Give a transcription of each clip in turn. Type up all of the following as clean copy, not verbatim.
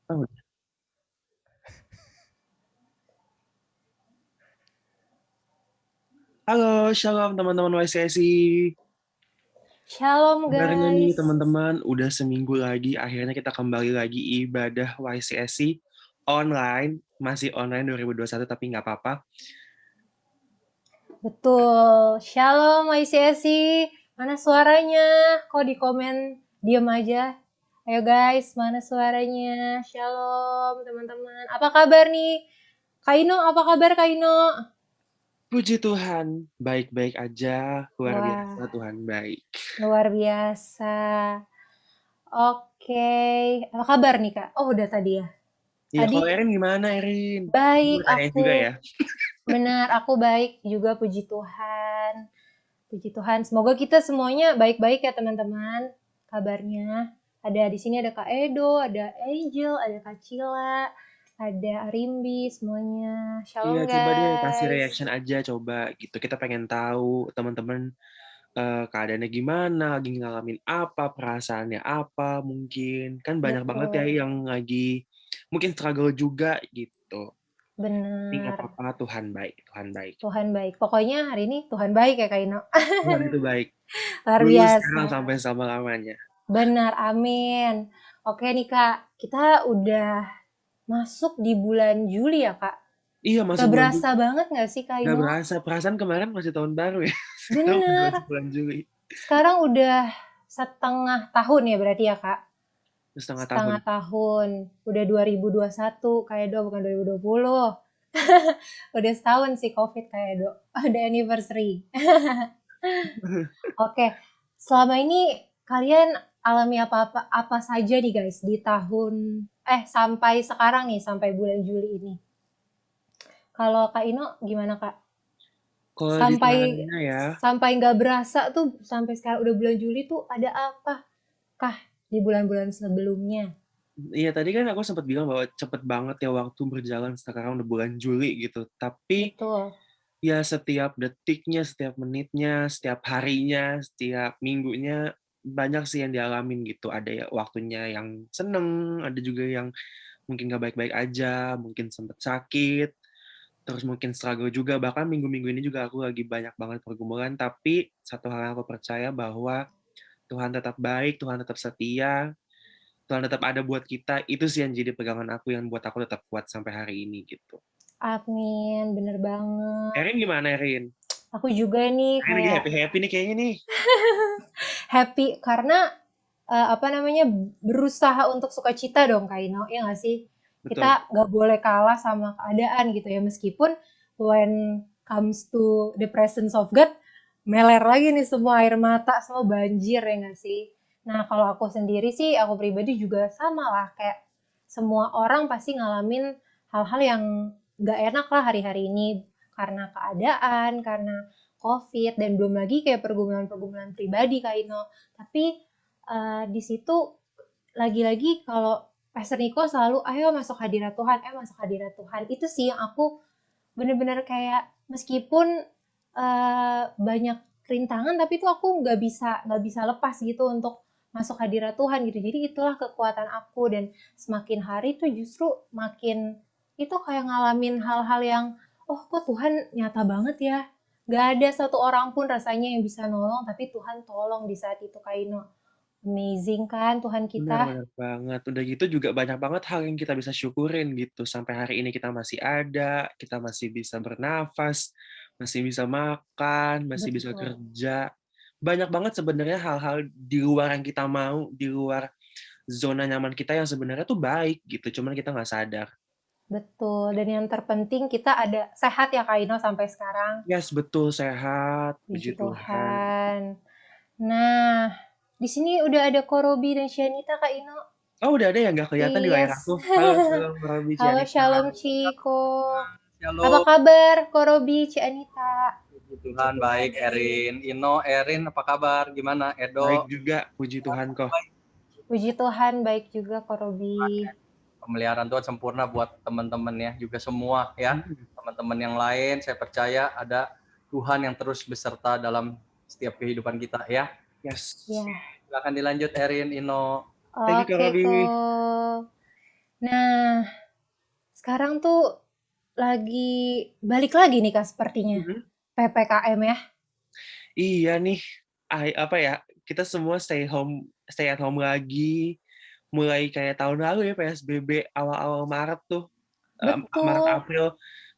Oh, halo, shalom teman-teman YCSI. Shalom Kabarnya nih guys. teman-teman, udah seminggu lagi akhirnya kita kembali lagi ibadah YCSI online. Masih online 2021 tapi nggak apa-apa. Betul. Shalom ICSI. Mana suaranya? Kok di komen diem aja? Ayo guys, mana suaranya? Shalom teman-teman. Apa kabar nih? Kaino, apa kabar Kaino? Puji Tuhan, baik-baik aja, luar biasa Wah, Tuhan baik. luar biasa. Oke, apa kabar nih Kak? Oh udah tadi ya. Iya, Tadi kalau Erin gimana Erin? Gue baik mau tanyain aku. juga ya. Benar, aku baik juga puji Tuhan. Puji Tuhan, semoga kita semuanya baik-baik ya teman-teman. Kabarnya ada di sini ada Kak Edo, ada Angel, ada Kak Cila, ada Arimbi, semuanya. Iya, Shalom coba deh kasih guys. reaction aja coba gitu. Kita pengen tahu teman-teman keadaannya gimana, lagi ngalamin apa, perasaannya apa mungkin. Kan banyak banget ya Betul, yang lagi mungkin struggle juga gitu. Tapi nggak benar. apa-apa, Tuhan baik, Tuhan baik. Tuhan baik. Pokoknya hari ini Tuhan baik ya Kak Ino. Tuhan itu baik. Luar Dulu, biasa. sekarang, sampai selama-lamanya. Benar, amin. Oke nih Kak, kita udah masuk di bulan Juli ya Kak. Iya, Gak masuk bulan Juli. berasa banget gak sih Kak Nggak Ino? berasa, perasaan kemarin masih tahun baru ya. Sekarang udah Bener. masuk bulan Juli. Sekarang udah setengah tahun ya berarti ya Kak? Setengah tahun. Setengah tahun. Udah 2021, kayak do bukan 2020. Udah setahun sih COVID kayak do. Udah anniversary. Oke, selama ini kalian alami apa-apa apa saja nih guys di tahun sampai sekarang nih sampai bulan Juli ini. Kalau Kak Ino gimana Kak? Kalau Sampai ditanya ya, sampai nggak berasa tuh sampai sekarang udah bulan Juli tuh ada apa kah di bulan-bulan sebelumnya? iya tadi kan aku sempat bilang bahwa cepet banget ya waktu berjalan sekarang udah bulan Juli gitu. Tapi Betul, ya setiap detiknya, setiap menitnya, setiap harinya, setiap minggunya banyak sih yang dialamin gitu. Ada ya waktunya yang seneng, ada juga yang mungkin gak baik-baik aja, mungkin sempet sakit, terus mungkin struggle juga. Bahkan minggu-minggu ini juga aku lagi banyak banget pergumulan, tapi satu hal yang aku percaya bahwa Tuhan tetap baik, Tuhan tetap setia, Tuhan tetap ada buat kita. Itu sih yang jadi pegangan aku yang buat aku tetap kuat sampai hari ini gitu. amin, bener banget. Erin gimana Erin? Aku juga nih Erin lagi kayak happy-happy nih kayaknya nih. happy karena apa namanya berusaha untuk sukacita dong Kak Ino, ya nggak sih? Betul. Kita nggak boleh kalah sama keadaan gitu ya, meskipun when comes to the presence of God, meler lagi nih semua air mata, semua banjir ya nggak sih? Nah kalau aku sendiri sih, aku pribadi juga sama lah, kayak semua orang pasti ngalamin hal-hal yang nggak enak lah hari-hari ini, karena keadaan, karena COVID, dan belum lagi kayak pergumulan-pergumulan pribadi Kak Ino. Tapi di situ lagi-lagi kalau Pastor Niko selalu ayo masuk hadirat Tuhan, masuk hadirat Tuhan. Itu sih yang aku bener-bener kayak meskipun banyak rintangan tapi tuh aku nggak bisa lepas gitu untuk masuk hadirat Tuhan gitu. Jadi itulah kekuatan aku dan semakin hari tuh justru makin itu kayak ngalamin hal-hal yang oh kok Tuhan nyata banget ya. Gak ada satu orang pun rasanya yang bisa nolong tapi Tuhan tolong di saat itu Kaino. Amazing kan Tuhan kita? Benar-benar banget. Udah gitu juga banyak banget hal yang kita bisa syukurin gitu. Sampai hari ini kita masih ada, kita masih bisa bernafas, masih bisa makan, masih bisa Betul. kerja. Banyak banget sebenarnya hal-hal di luar yang kita mau, di luar zona nyaman kita yang sebenarnya tuh baik gitu. Cuman kita nggak sadar. Betul. Dan yang terpenting kita ada sehat ya Kak Ino sampai sekarang. Yes, betul, sehat, puji Puji Tuhan. Tuhan. Nah, di sini udah ada Korobi dan Shanita Kak Ino. Oh, udah ada yang nggak kelihatan di layar Yes. aku. Halo, Shalom, Robi, Halo Cianita. Shalom Ciko. Apa Shalom, kabar Korobi, Cianita? puji Tuhan baik. Erin, Ino, Erin, apa kabar? Gimana? Baik Edo, juga, puji Tuhan kok. Puji Tuhan baik juga Korobi. pemeliharaan Tuhan sempurna buat teman-teman ya, juga semua ya. Teman-teman yang lain, saya percaya ada Tuhan yang terus beserta dalam setiap kehidupan kita ya. Yes. Ya. Silakan dilanjut Erin, Ino. Thank you, Kak Oke Robi. kok. Nah, sekarang tuh lagi balik lagi nih Kak sepertinya. Mhm. PPKM ya. Iya nih, apa ya, kita semua stay at home lagi, mulai kayak tahun lalu ya PSBB awal-awal Maret tuh, Maret, Betul, April.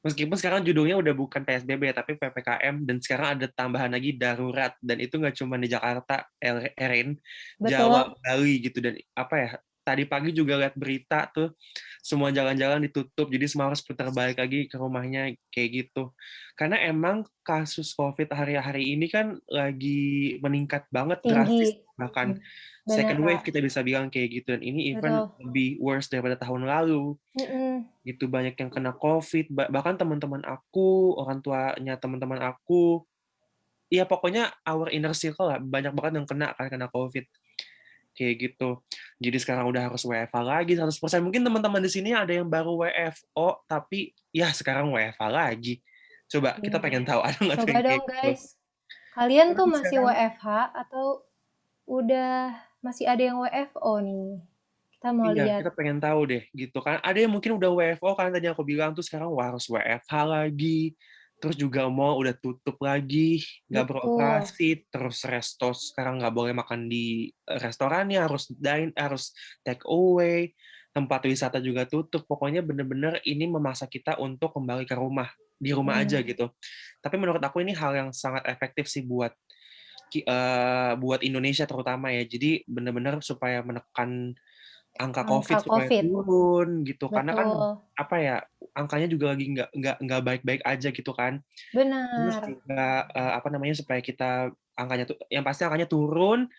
Meskipun sekarang judulnya udah bukan PSBB tapi PPKM dan sekarang ada tambahan lagi darurat dan itu nggak cuma di Jakarta, Erin, Jawa, betul. Bali gitu dan apa ya, tadi pagi juga lihat berita tuh semua jalan-jalan ditutup jadi semua harus putar balik lagi ke rumahnya kayak gitu. Karena emang kasus COVID hari-hari ini kan lagi meningkat banget Tinggi. drastis bahkan Benar second wave Kak. kita bisa bilang kayak gitu dan ini even Betul. lebih worse daripada tahun lalu. Mm-mm. Gitu banyak yang kena COVID, bahkan teman-teman aku, orang tuanya teman-teman aku, ya pokoknya our inner circle lah, banyak banget yang kena COVID, kayak gitu. Jadi sekarang udah harus WFH lagi 100%. Mungkin teman-teman di sini ada yang baru WFO, tapi ya sekarang WFH lagi. Coba kita Iya. pengen tahu ada nggak tuh Coba yang kayak dong gitu? guys. Kalian tuh Karena masih sekarang WFH atau udah masih ada yang WFO nih? Kita mau iya, lihat. kita pengen tahu deh, gitu kan. Ada yang mungkin udah WFO kan tadi aku bilang tuh sekarang harus WFH lagi. Terus juga mall udah tutup lagi, nggak Betul. beroperasi. Terus resto sekarang nggak boleh makan di restorannya, harus take away. Tempat wisata juga tutup. Pokoknya bener-bener ini memaksa kita untuk kembali ke rumah, di rumah aja Benar. gitu. Tapi menurut aku ini hal yang sangat efektif sih buat Indonesia terutama ya. Jadi bener-bener supaya menekan angka Angka COVID supaya COVID. turun gitu, karena kan Betul. apa ya, angkanya juga lagi nggak baik-baik aja gitu kan. Terus Benar. juga, apa namanya, supaya kita angkanya tuh yang pasti angkanya turun,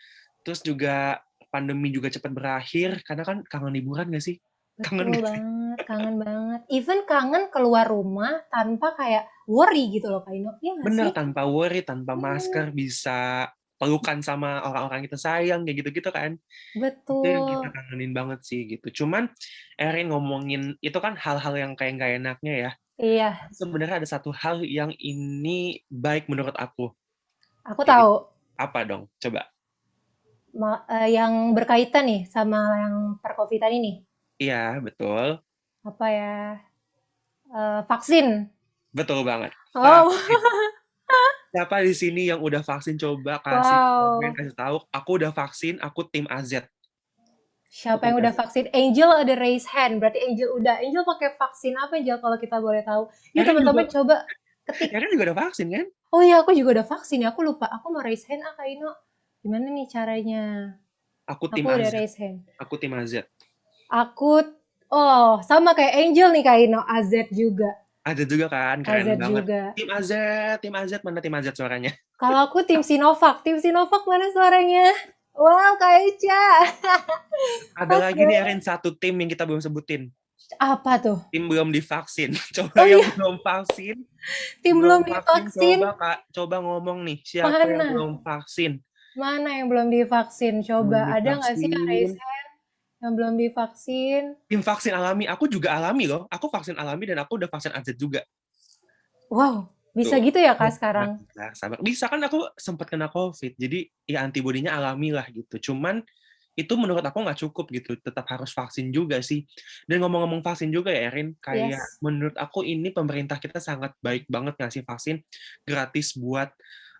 terus juga pandemi juga cepat berakhir, karena kan kangen liburan nggak sih? Kangen Betul nggak sih? banget, kangen banget. Even kangen keluar rumah tanpa kayak worry gitu loh Kak Ino. Iya nggak Bener, sih? tanpa worry, tanpa Hmm, masker, bisa pelukan sama orang-orang kita sayang, kayak gitu-gitu kan. Itu yang kita betul. kangenin banget sih gitu. Cuman Erin ngomongin itu kan hal-hal yang kayak nggak enaknya ya. Iya, Sebenarnya ada satu hal yang ini baik menurut aku, aku kayak gitu. tahu. Apa dong? Coba. Yang berkaitan nih sama yang perkovitan ini. Iya, betul. Apa ya? Vaksin. Betul banget. Vaksin. Oh, Siapa di sini yang udah vaksin? Coba kasih komen, wow. kasih tahu. Aku udah vaksin, aku tim AZ. Aku Siapa tim yang udah AZ. vaksin? Angel ada raise hand. Berarti Angel udah. Angel pakai vaksin apa Angel kalau kita boleh tahu? Yuk Erin teman-teman juga, coba ketik. Erin juga udah vaksin kan? Oh iya, aku juga udah vaksin ya. Aku lupa. Aku mau raise hand Kak Ino. Gimana nih caranya? Aku Aku tim udah AZ. raise hand. Aku tim AZ. Aku, oh sama kayak Angel nih Kak Ino. AZ juga. AZ juga kan, keren AZ banget. juga. Tim AZ, mana tim AZ suaranya? Kalau aku tim Sinovac. Tim Sinovac mana suaranya? Wow, Kak Eca. Ada lagi nih Oke. Erin, satu tim yang kita belum sebutin. Apa tuh? Tim belum divaksin. Coba Oh yang iya, belum vaksin, tim belum belum vaksin, divaksin. coba Kak, coba ngomong nih, siapa yang Mana? belum vaksin? Mana yang belum divaksin? Coba, Belum ada nggak sih yang divaksin. raise hand yang belum divaksin? Tim vaksin alami, aku juga alami loh. Aku vaksin alami dan aku udah vaksin AZ juga. Wow, bisa Tuh. gitu ya Kak Sabar, sekarang? sabar. Bisa kan aku sempat kena COVID, jadi ya antibodinya alami lah gitu. Cuman itu menurut aku nggak cukup gitu, tetap harus vaksin juga sih. Dan ngomong-ngomong vaksin juga ya Erin, kayak Yes, menurut aku ini pemerintah kita sangat baik banget ngasih vaksin gratis buat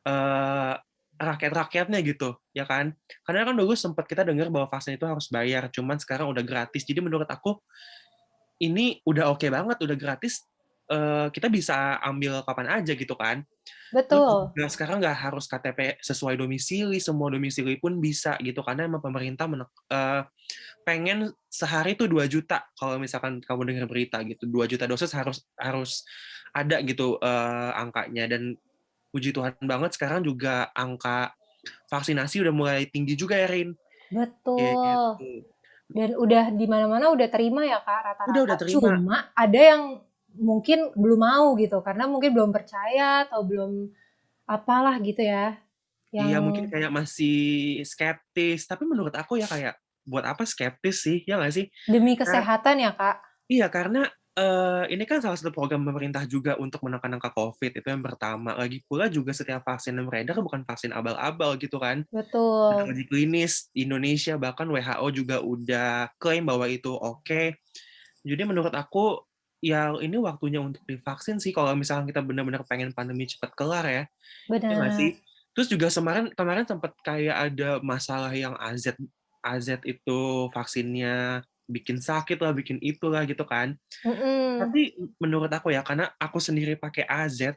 eh, rakyat-rakyatnya gitu, ya kan? Karena kan dulu sempat kita dengar bahwa vaksin itu harus bayar, cuman sekarang udah gratis. Jadi menurut aku ini udah oke banget, udah gratis, kita bisa ambil kapan aja gitu kan. Terus betul. juga sekarang nggak harus KTP sesuai domisili, semua domisili pun bisa gitu, karena emang pemerintah pengen sehari tuh 2 juta, kalau misalkan kamu dengar berita gitu, 2 juta dosis harus harus ada gitu, angkanya. Dan puji Tuhan banget sekarang juga angka vaksinasi udah mulai tinggi juga ya, Rin, Betul. gitu. Dan udah di mana-mana udah terima ya Kak rata-rata. Udah terima. Cuma ada yang mungkin belum mau gitu karena mungkin belum percaya atau belum apalah gitu ya. Yang Iya, mungkin kayak masih skeptis, tapi menurut aku ya kayak, buat apa skeptis sih, ya nggak sih? demi Kar kesehatan ya Kak. iya, karena, ini kan salah satu program pemerintah juga untuk menekan angka COVID, itu yang pertama. Lagi pula juga setiap vaksin yang beredar bukan vaksin abal-abal gitu kan. Udah Betul. uji klinis di Indonesia, bahkan WHO juga udah klaim bahwa itu oke. Jadi menurut aku, ya ini waktunya untuk divaksin sih kalau misalnya kita benar-benar pengen pandemi cepat kelar ya. Ya nggak sih? Benar. Terus juga kemarin sempat kayak ada masalah yang AZ itu vaksinnya bikin sakit lah, bikin itulah gitu kan. Mhm. Tapi menurut aku ya, karena aku sendiri pakai AZ,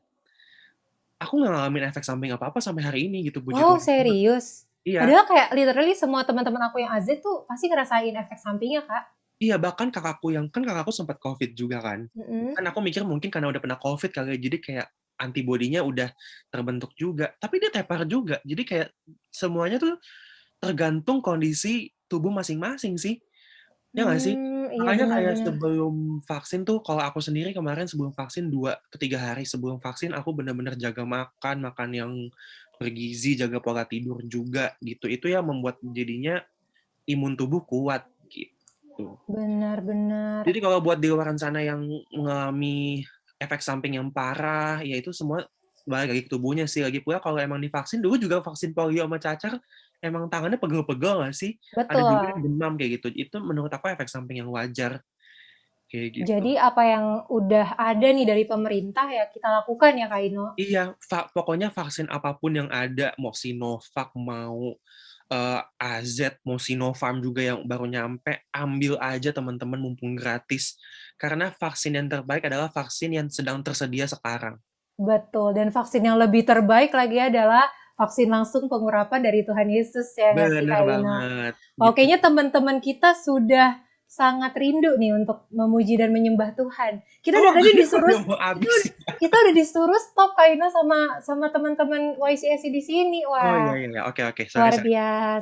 aku nggak ngalamin efek samping apa-apa sampai hari ini gitu, puji Wow, Tuhan banget. serius? Iya, Padahal kayak literally semua teman-teman aku yang AZ tuh pasti ngerasain efek sampingnya, Kak. iya bahkan kakakku sempat Covid juga kan. Mhm. Kan aku mikir mungkin karena udah pernah Covid kali ya, jadi kayak antibodinya udah terbentuk juga. Tapi dia tepar juga, jadi kayak semuanya tuh tergantung kondisi tubuh masing-masing sih. Ya nggak sih? Iya Makanya benar kayak benar. sebelum vaksin tuh, kalau aku sendiri kemarin sebelum vaksin 2 ke 3 hari sebelum vaksin, aku bener-bener jaga makan, makan yang bergizi, jaga pola tidur juga gitu. Itu yang membuat jadinya imun tubuh kuat gitu. Benar benar. Jadi kalau buat di luaran sana yang mengalami efek samping yang parah, ya itu semua balik lagi ke tubuhnya sih. Lagi pula kalau emang divaksin, dulu juga vaksin polio sama cacar, emang tangannya pegel-pegel nggak sih? Ada juga Betul. yang demam kayak gitu. Itu menurut aku efek samping yang wajar, kayak gitu. Jadi apa yang udah ada nih dari pemerintah ya kita lakukan ya, Kak Ino? Iya, pokoknya vaksin apapun yang ada, mau Sinovac, mau AZ, mau Sinopharm juga yang baru nyampe, ambil aja teman-teman mumpung gratis. Karena vaksin yang terbaik adalah vaksin yang sedang tersedia sekarang. Betul, dan vaksin yang lebih terbaik lagi adalah vaksin langsung pengurapan dari Tuhan Yesus ya nggak sih Bener Kak Ino? banget, Oh, gitu. kayaknya teman-teman kita sudah sangat rindu nih untuk memuji dan menyembah Tuhan. Kita Oh, dari tadi waktunya disuruh udah mau kita habis. kita udah disuruh stop Kak Ino sama teman-teman YCSC di sini. Oh, iya Wah, iya iya, oke oke, sorry luar sorry.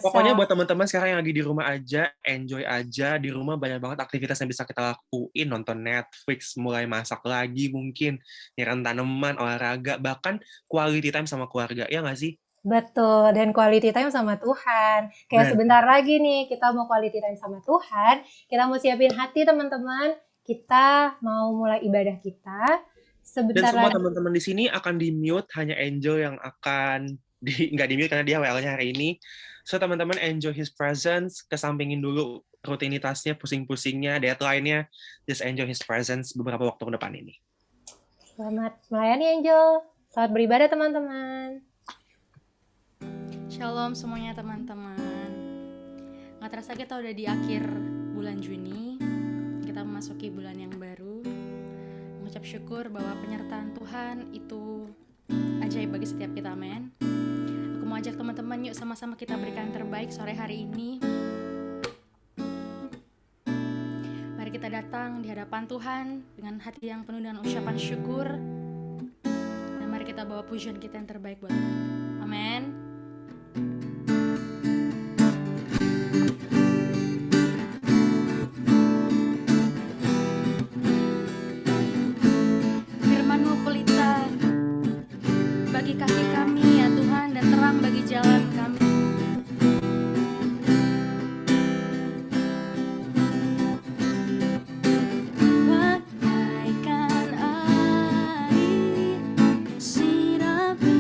Pokoknya biasa. buat teman-teman sekarang yang lagi di rumah aja, enjoy aja. Di rumah banyak banget aktivitas yang bisa kita lakuin, nonton Netflix, mulai masak lagi mungkin, nyiram tanaman, olahraga, bahkan quality time sama keluarga, ya nggak sih? Betul, dan quality time sama Tuhan. Kayak Bener. sebentar lagi nih kita mau quality time sama Tuhan, kita mau siapin hati teman-teman, kita mau mulai ibadah kita. Dan Sebentar semua lagi, teman-teman di sini akan di-mute, hanya Angel yang akan nggak di-mute karena dia WL-nya hari ini. So, teman-teman enjoy his presence, kesampingin dulu rutinitasnya, pusing-pusingnya, deadline-nya, just enjoy his presence beberapa waktu ke depan ini. selamat melayani Angel. Selamat beribadah teman-teman. Shalom semuanya teman-teman. Nggak terasa kita udah di akhir bulan Juni. Kita memasuki bulan yang baru. Mengucap syukur bahwa penyertaan Tuhan itu ajaib bagi setiap kita, amin. Aku mau ajak teman-teman, yuk sama-sama kita berikan yang terbaik sore hari ini. Mari kita datang di hadapan Tuhan dengan hati yang penuh dengan ucapan syukur. Dan mari kita bawa pujian kita yang terbaik buat Tuhan. Amin. Firman-Mu pelita bagi kaki kami ya Tuhan, dan terang bagi jalan kami. Bagaikan air sirapi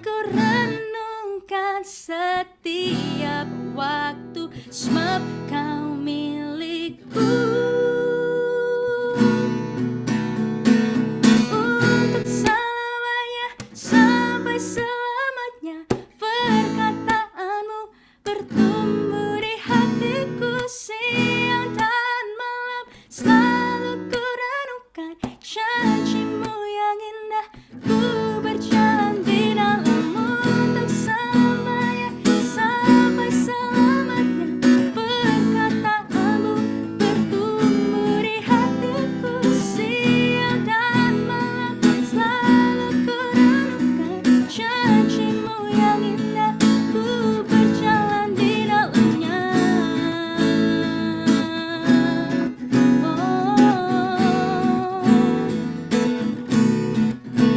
ku renungkan setiap waktu, sebab kau milikku. Untuk selamanya, sampai selamanya, perkataanmu bertumbuh di hatiku. Siang dan malam selalu ku renungkan janjimu yang indah. Ku berjalan di dalammu untuk selamanya, sampai selamanya, perkataanmu bertumbuh di hatiku. Siang dan malam selalu ku renungkan janjimu yang indah. Ku berjalan di dalamnya.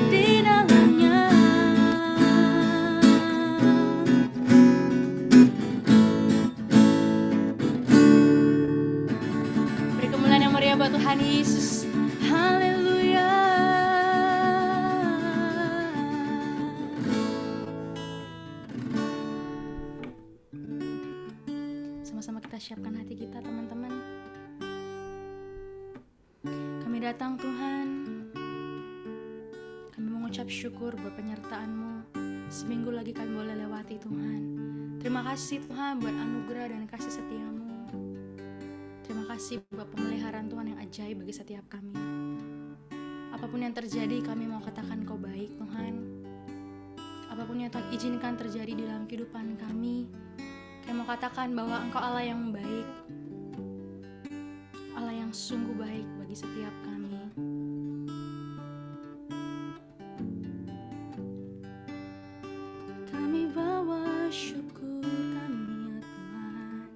Di dalamnya. Beri kemuliaan yang meriah buat Tuhan Yesus. Haleluya. Sama-sama kita siapkan hati kita, teman-teman. Kami datang Tuhan, kami mengucap syukur buat penyertaan-Mu. Seminggu lagi kami boleh lewati Tuhan. Terima kasih Tuhan buat anugerah dan kasih setia-Mu. Terima kasih buat pemeliharaan Tuhan yang ajaib bagi setiap kami. Apapun yang terjadi, kami mau katakan Kau baik Tuhan. Apapun yang Tuhan izinkan terjadi di dalam kehidupan kami, kami mau katakan bahwa Engkau Allah yang baik, Allah yang sungguh baik bagi setiap kami. Kami bawa syukur kami ya Tuhan,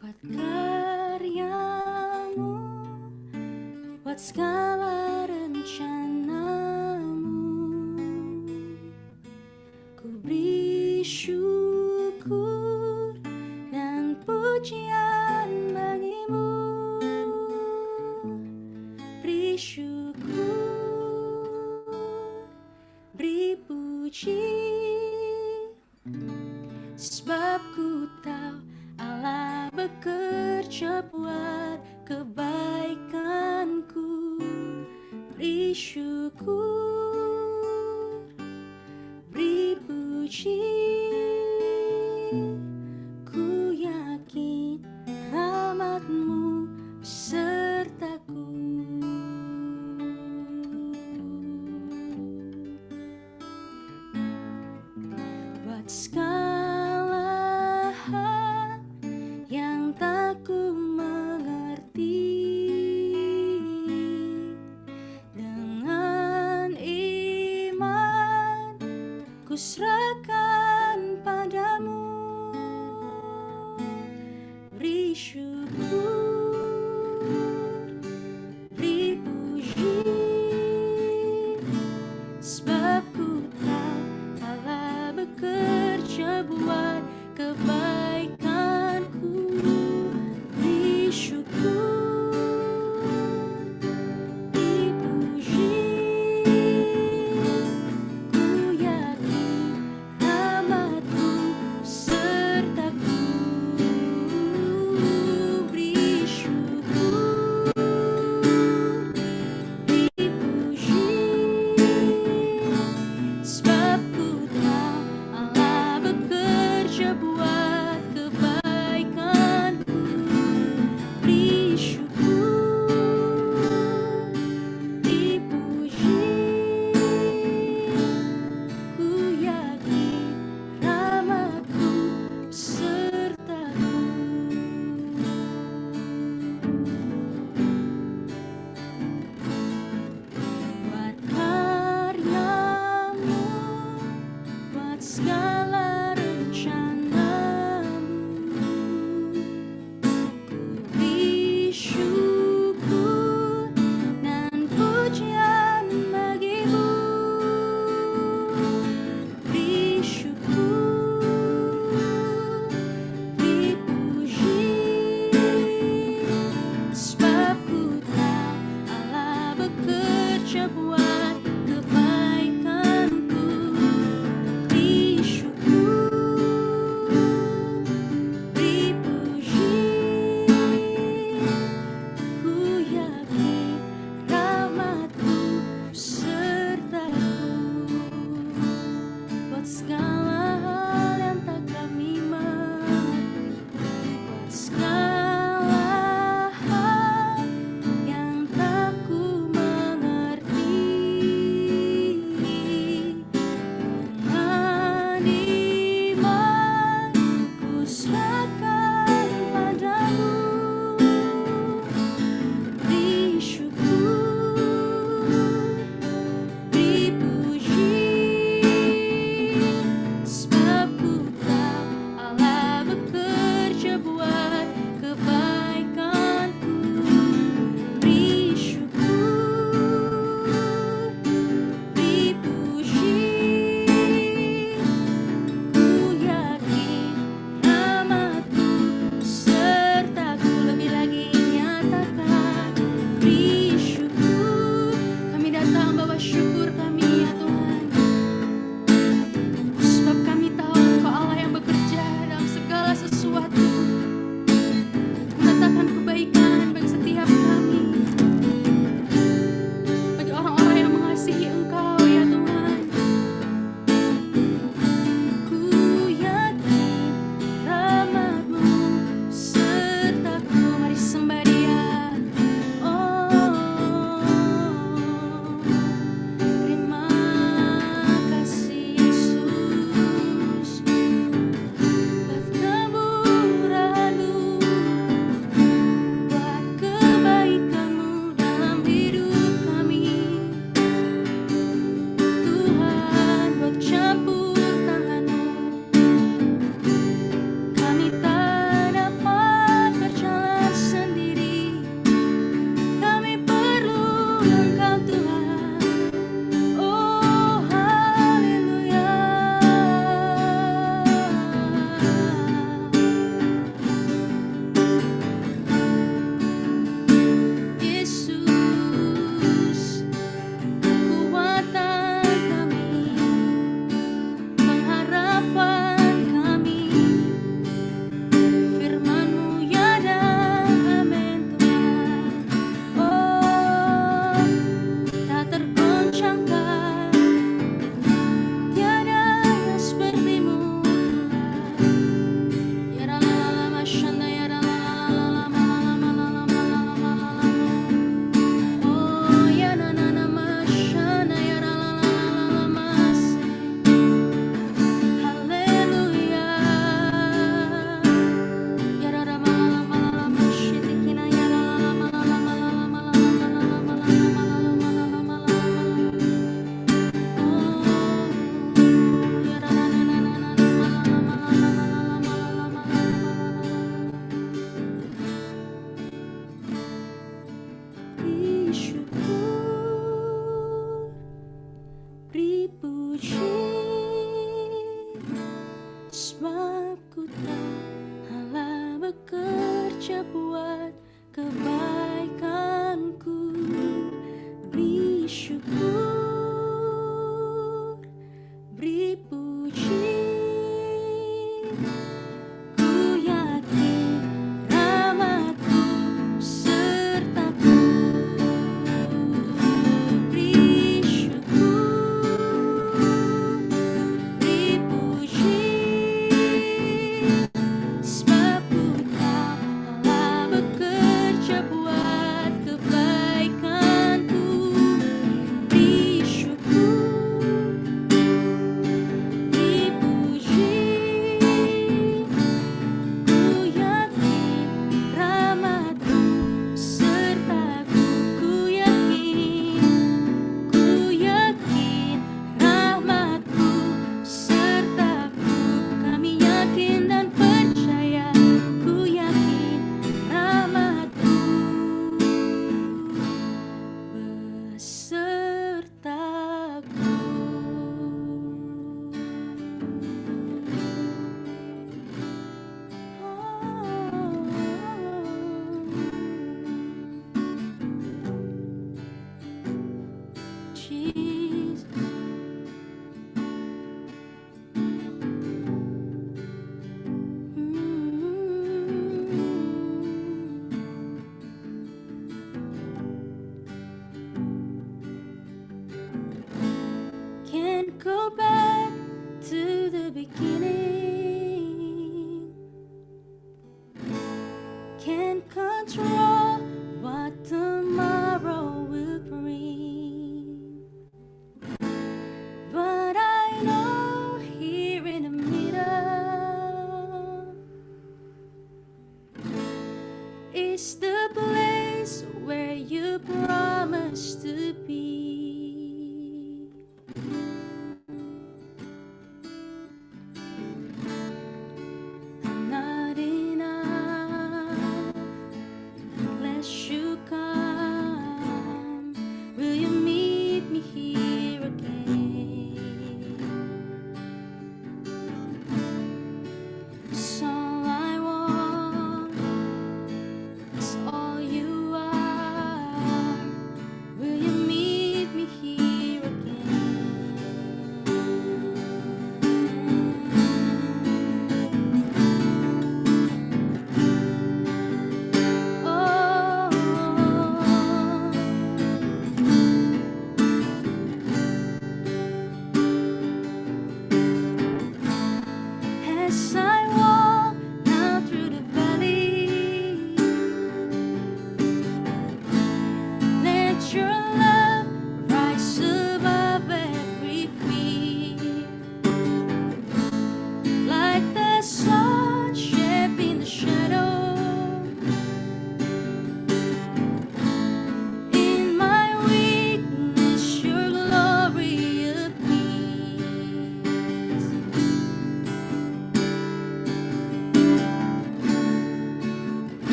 buat karya-Mu, buat segala rencana-Mu. Ku beri syukur dan pujian bagi-Mu. Beri syukur, beri puji, sebab ku tahu Allah bekerja buat kebaikanku. Beri syukur, beri puji, ku yakin rahmat-Mu besertaku. Buat segala hal yang tak ku mengerti, dengan iman ku serahkan padamu. Beri syukur, beri puji, sebab ku tahu Allah bekerja buat kebaikanku. Beri syukur, beri puji, ku yakin rahmat-Mu besertaku. Beri syukur, beri bekerja buat kebaikanku. Beri syukur, beri puji, ku yakin rahmat-Mu sertaku. Buat segala hal yang tak kami mengerti, buat segala hal yang tak ku mengerti, dengan iman ku serahkan padamu. Beri syukur, beri puji, sebab ku tahu Allah bekerja buat kebaikanku. Beri syukur, beri puji, ku yakin rahmat-Mu sertaku. Lebih lagi nyatakan beri syukur. Kami datang bawa syukur kami ya Tuhan, sebab kami tahu Engkau Allah yang bekerja dalam segala sesuatu, mendatangkan kebaikan bagi setiap kami, bagi orang-orang yang mengasihi Engkau ya Tuhan. Ku yakin rahmat-Mu sertaku. Mari sembah Dia. Oh, terima kasih Yesus, peneburan-Mu buat kebaikan-Mu dalam hidup kami. Tuhan, buat campur tangan-Mu, kami tak dapat berjalan sendiri. Kami perlu Engkau Tuhan. Oh haleluya. Yesus, kekuatan kami, pengharapan kami, firman-Mu ya dan amin Tuhan. Oh, tak tergoncangkan, tiada yang seperti-Mu Tuhan. Ya la la la la shanda, ya la la la la la la la la la la la la la. Oh ya na na na ma shanda, ya la la la la la mas. Haleluya. Ya la la ma la ma la ma shitikina, ya la la ma la ma la ma la ma la ma la ma la ma la ma la ma la. Oh ya la la na na na na ma la ma la ma la ma la ma la ma la. Beri syukur, beri puji, sebab ku tahu Allah bekerja buat kebaikanku. Beri syukur, beri puji, ku yakin rahmat-Mu sertaku. Beri syukur, beri puji, sebab ku tahu Allah bekerja buat kebaikanku. Beri go back to the beginning. Can't control what tomorrow will bring, but I know here in the middle is the place where you promised to be.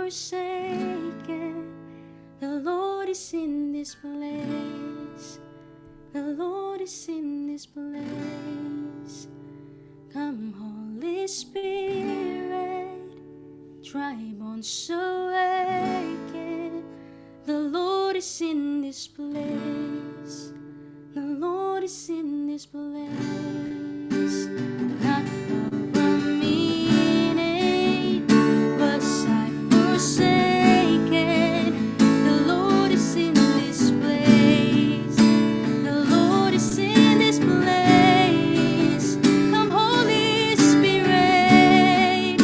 forsaken. The Lord is in this place. The Lord is in this place. Come, Holy Spirit, dry bones awaken. The Lord is in this place. The Lord is in this place. Not for a minute was I forsaken. The Lord is in this place. The Lord is in this place. Come, Holy Spirit,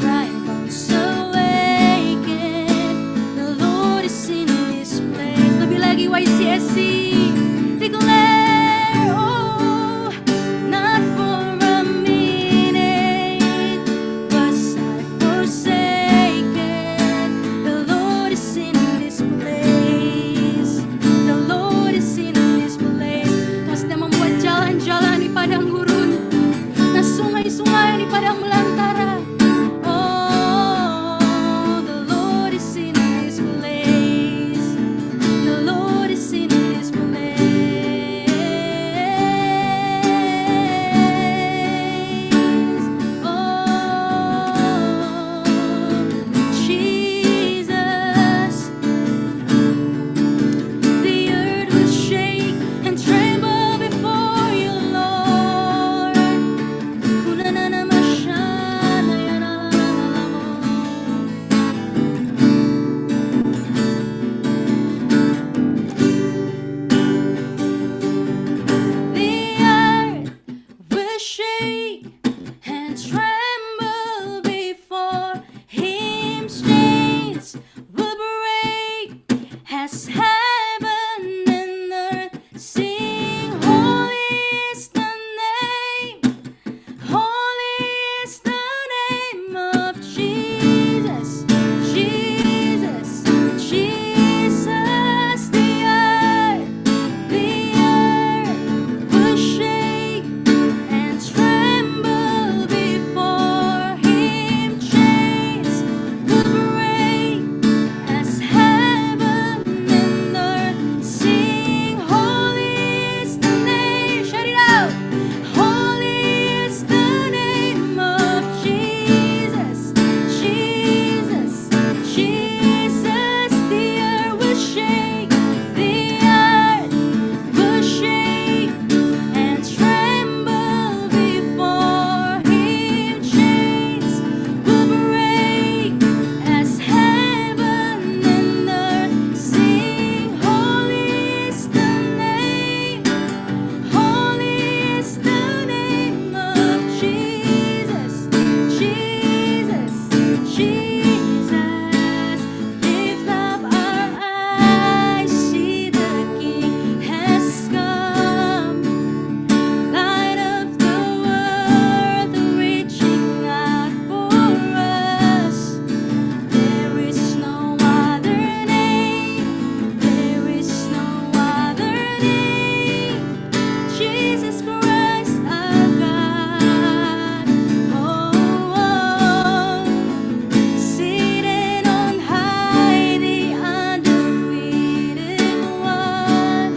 dry bones awaken. The Lord is in this place. Lebih lagi YCSC, declare, oh, not for a minute was I forsaken. The Lord is in this place. The Lord is in this place. Tuhan sedang membuat jalan-jalan di padang gurun, nah sungai-sungai di padang belantara. Oh, the Lord is in this place. The Lord is in this place. Oh, Jesus, the earth will shake and tremble before you, Lord. Kunanana mashana yanalalamo. The earth will shake and tremble before Him. Chains will break as heaven and earth sing. Holy is the name. Holy is the name of Jesus. Jesus, Jesus, the earth will shake and tremble before Him. Chains will break as heaven and earth sing. Holy is the name. Shout it out. Holy is the name of Jesus. Jesus, Jesus, the earth will shake. The earth will shake and tremble before Him. Chains will break as heaven and earth sing. Holy is the name. Holy is the name of Jesus. Jesus, Jesus. Lift up our eyes, see the King has come. Light of the world, reaching out for us. There is no other name. There is no other name. Jesus Christ our God. Oh, seated on high, the undefeated one.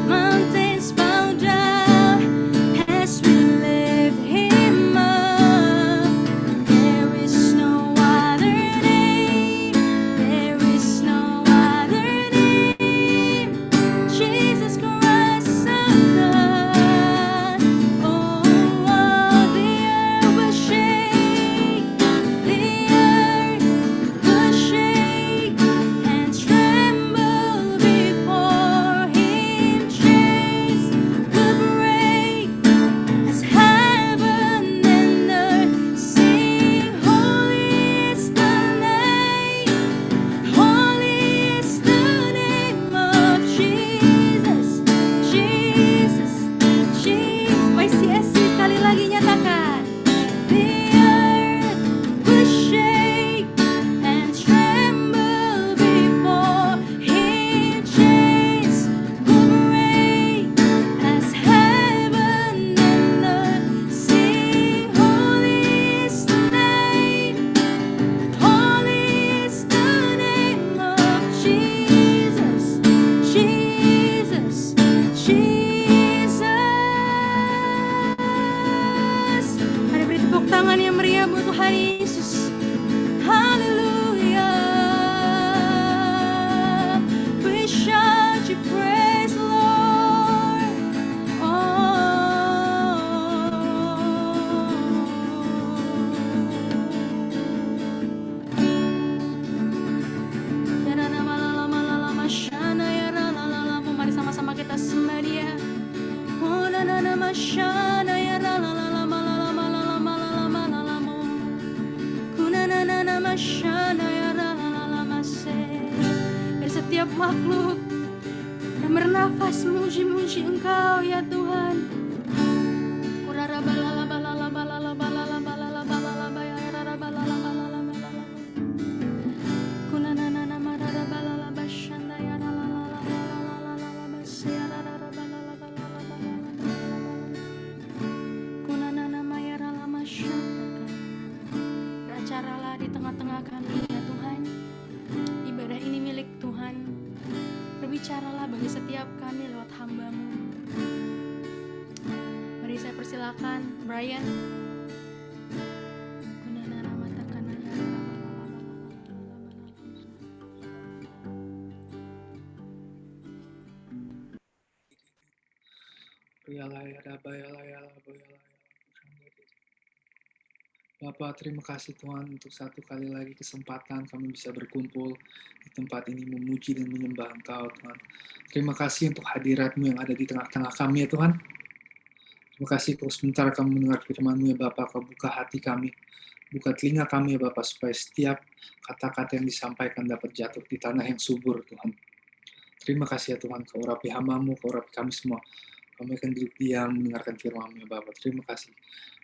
Mountains bow down as we lift Him up. There is no other name. There is no other name. Jesus Christ our God. Tuhan Yesus. Haleluya. We shout your praise, Lord. Mari sama-sama kita sembah Dia. Dari setiap makhluk yang bernafas muji-muji Engkau ya Tuhan. Beracaralah di tengah-tengah kami ya Tuhan. Ibadah ini milik Tuhan. Berbicaralah bagi setiap kami lewat hamba-Mu. Mari saya persilakan Brian. Bapak, terima kasih Tuhan untuk satu kali lagi kesempatan kami bisa berkumpul di tempat ini memuji dan menyembah Engkau Tuhan. Terima kasih untuk hadirat-Mu yang ada di tengah-tengah kami ya Tuhan. Terima kasih kalau sebentar kami mendengar firman-Mu ya Bapak, Kau buka hati kami, buka telinga kami ya Bapak, supaya setiap kata-kata yang disampaikan dapat jatuh di tanah yang subur Tuhan. Terima kasih ya Tuhan, Kau urapi hamba-Mu, Kau urapi kami semua. Kami akan duduk diam mendengarkan firman-Mu ya Bapak. Terima kasih.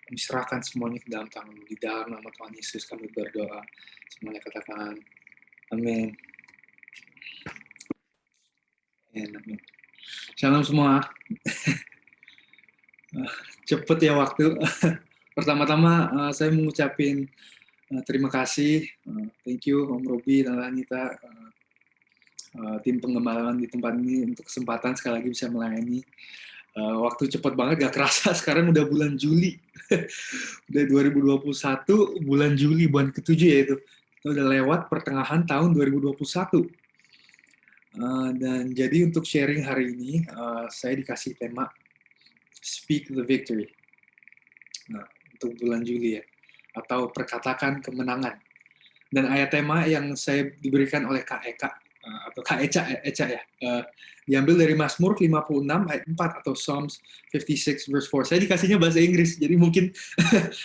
Kami serahkan semuanya ke dalam tangan-Mu. Di dalam nama Tuhan Yesus kami berdoa. Semuanya katakan amin. Amin. Shalom semua. Cepet ya waktu. Pertama-tama saya mengucapin terima kasih. Thank you Om Robi dan Anita, tim pengembalaan di tempat ini untuk kesempatan sekali lagi bisa melayani. Waktu cepet banget, gak kerasa sekarang udah bulan Juli. Udah 2021, bulan Juli, bulan ke-7 ya itu. Itu udah lewat pertengahan tahun 2021. Dan jadi untuk sharing hari ini, saya dikasih tema Speak the Victory. Nah, untuk bulan Juli ya. Atau perkatakan kemenangan. Dan ayat tema yang saya diberikan oleh Kak Eka, atau Kak Eca ya, diambil dari Mazmur 56 ayat 4 atau Psalms 56 verse 4. Saya dikasihnya bahasa Inggris, jadi mungkin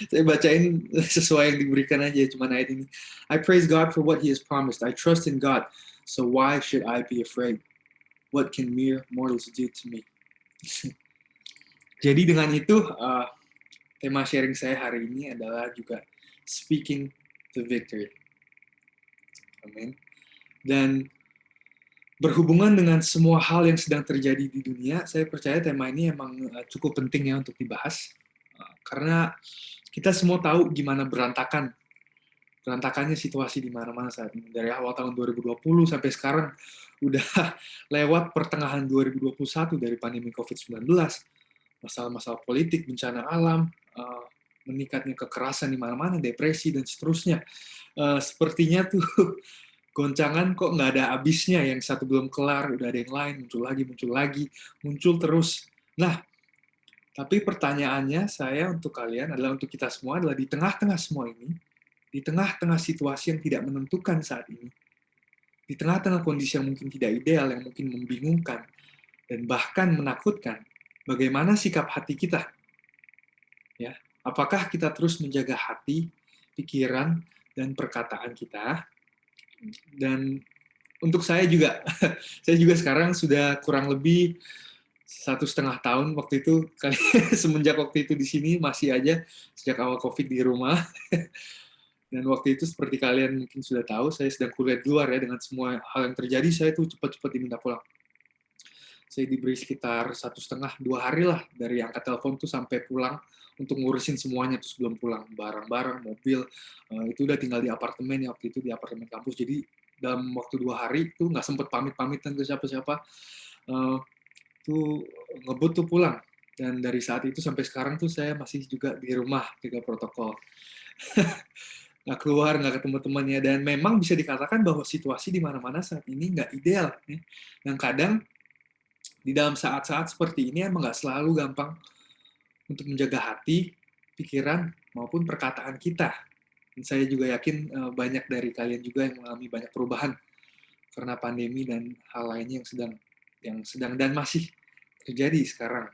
saya bacain sesuai yang diberikan aja, cuma ayat ini. I praise God for what He has promised. I trust in God, so why should I be afraid? What can mere mortals do to me? Jadi dengan itu, tema sharing saya hari ini adalah juga speaking the victory. Amin. Dan berhubungan dengan semua hal yang sedang terjadi di dunia, saya percaya tema ini emang cukup penting ya untuk dibahas. Karena kita semua tahu gimana berantakannya situasi di mana-mana saat ini. Dari awal tahun 2020 sampai sekarang, udah lewat pertengahan 2021 dari pandemi COVID-19, masalah-masalah politik, bencana alam, meningkatnya kekerasan di mana-mana, depresi, dan seterusnya. Sepertinya tuh goncangan kok nggak ada habisnya, yang satu belum kelar, udah ada yang lain, muncul terus. Nah, tapi pertanyaannya saya untuk kalian adalah, untuk kita semua adalah di tengah-tengah semua ini, di tengah-tengah situasi yang tidak menentukan saat ini, di tengah-tengah kondisi yang mungkin tidak ideal, yang mungkin membingungkan, dan bahkan menakutkan, bagaimana sikap hati kita? Ya, apakah kita terus menjaga hati, pikiran, dan perkataan kita? Dan untuk saya juga, saya juga sekarang sudah kurang lebih 1,5 tahun waktu itu, semenjak waktu itu di sini masih aja sejak awal COVID di rumah. Dan waktu itu seperti kalian mungkin sudah tahu, saya sedang kuliah di luar ya, dengan semua hal yang terjadi, saya tuh cepat-cepat diminta pulang. Saya diberi sekitar 1,5-2 hari lah dari angkat telepon tuh sampai pulang untuk ngurusin semuanya tuh sebelum pulang, barang-barang, mobil, itu udah tinggal di apartemen ya waktu itu, di apartemen kampus. Jadi dalam waktu 2 hari tuh nggak sempet pamit-pamitan ke siapa-siapa, tuh ngebut tuh pulang. Dan dari saat itu sampai sekarang tuh saya masih juga di rumah jaga protokol. Nggak keluar, nggak ketemu temannya. Dan memang bisa dikatakan bahwa situasi di mana-mana saat ini nggak ideal. Ya. Dan kadang di dalam saat-saat seperti ini emang nggak selalu gampang untuk menjaga hati, pikiran, maupun perkataan kita. Dan saya juga yakin banyak dari kalian juga yang mengalami banyak perubahan karena pandemi dan hal lainnya yang sedang dan masih terjadi sekarang.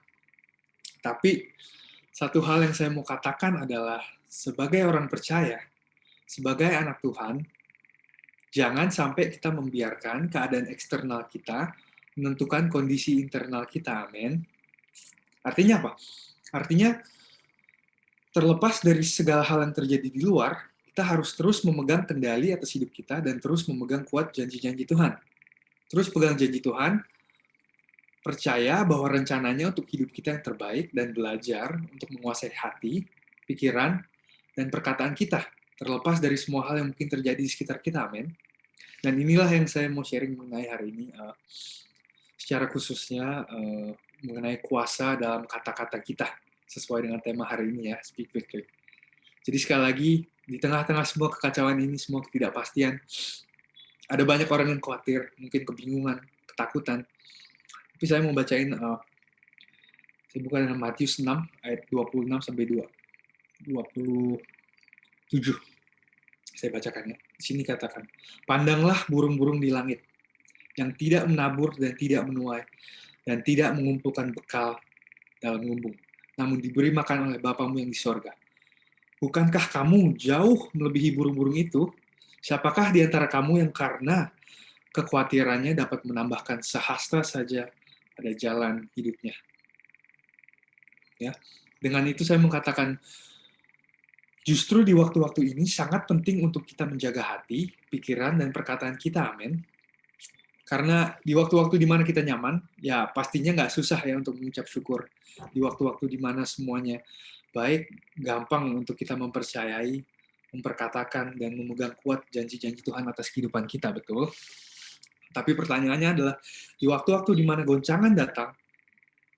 Tapi satu hal yang saya mau katakan adalah sebagai orang percaya, sebagai anak Tuhan, jangan sampai kita membiarkan keadaan eksternal kita menentukan kondisi internal kita. Amin. Artinya apa? Artinya terlepas dari segala hal yang terjadi di luar, kita harus terus memegang kendali atas hidup kita dan terus memegang kuat janji-janji Tuhan. Terus pegang janji Tuhan, percaya bahwa rencananya untuk hidup kita yang terbaik dan belajar untuk menguasai hati, pikiran, dan perkataan kita, terlepas dari semua hal yang mungkin terjadi di sekitar kita, amin. Dan inilah yang saya mau sharing mengenai hari ini, secara khususnya mengenai kuasa dalam kata-kata kita, sesuai dengan tema hari ini ya, Speak Victory. Jadi sekali lagi, di tengah-tengah semua kekacauan ini, semua ketidakpastian, ada banyak orang yang khawatir, mungkin kebingungan, ketakutan. Tapi saya mau bacain, saya buka dengan Matius 6, ayat 26 sampai 27. Saya bacakan ya. Di sini katakan, pandanglah burung-burung di langit, yang tidak menabur dan tidak menuai, dan tidak mengumpulkan bekal dalam lumbung, namun diberi makan oleh Bapamu yang di sorga. Bukankah kamu jauh melebihi burung-burung itu? Siapakah di antara kamu yang karena kekhawatirannya dapat menambahkan sehasta saja pada jalan hidupnya? Ya, dengan itu saya mengatakan, justru di waktu-waktu ini sangat penting untuk kita menjaga hati, pikiran, dan perkataan kita, amin. Karena di waktu-waktu di mana kita nyaman, ya pastinya nggak susah ya untuk mengucap syukur. Di waktu-waktu di mana semuanya baik, gampang untuk kita mempercayai, memperkatakan, dan memegang kuat janji-janji Tuhan atas kehidupan kita, betul? Tapi pertanyaannya adalah, di waktu-waktu di mana goncangan datang,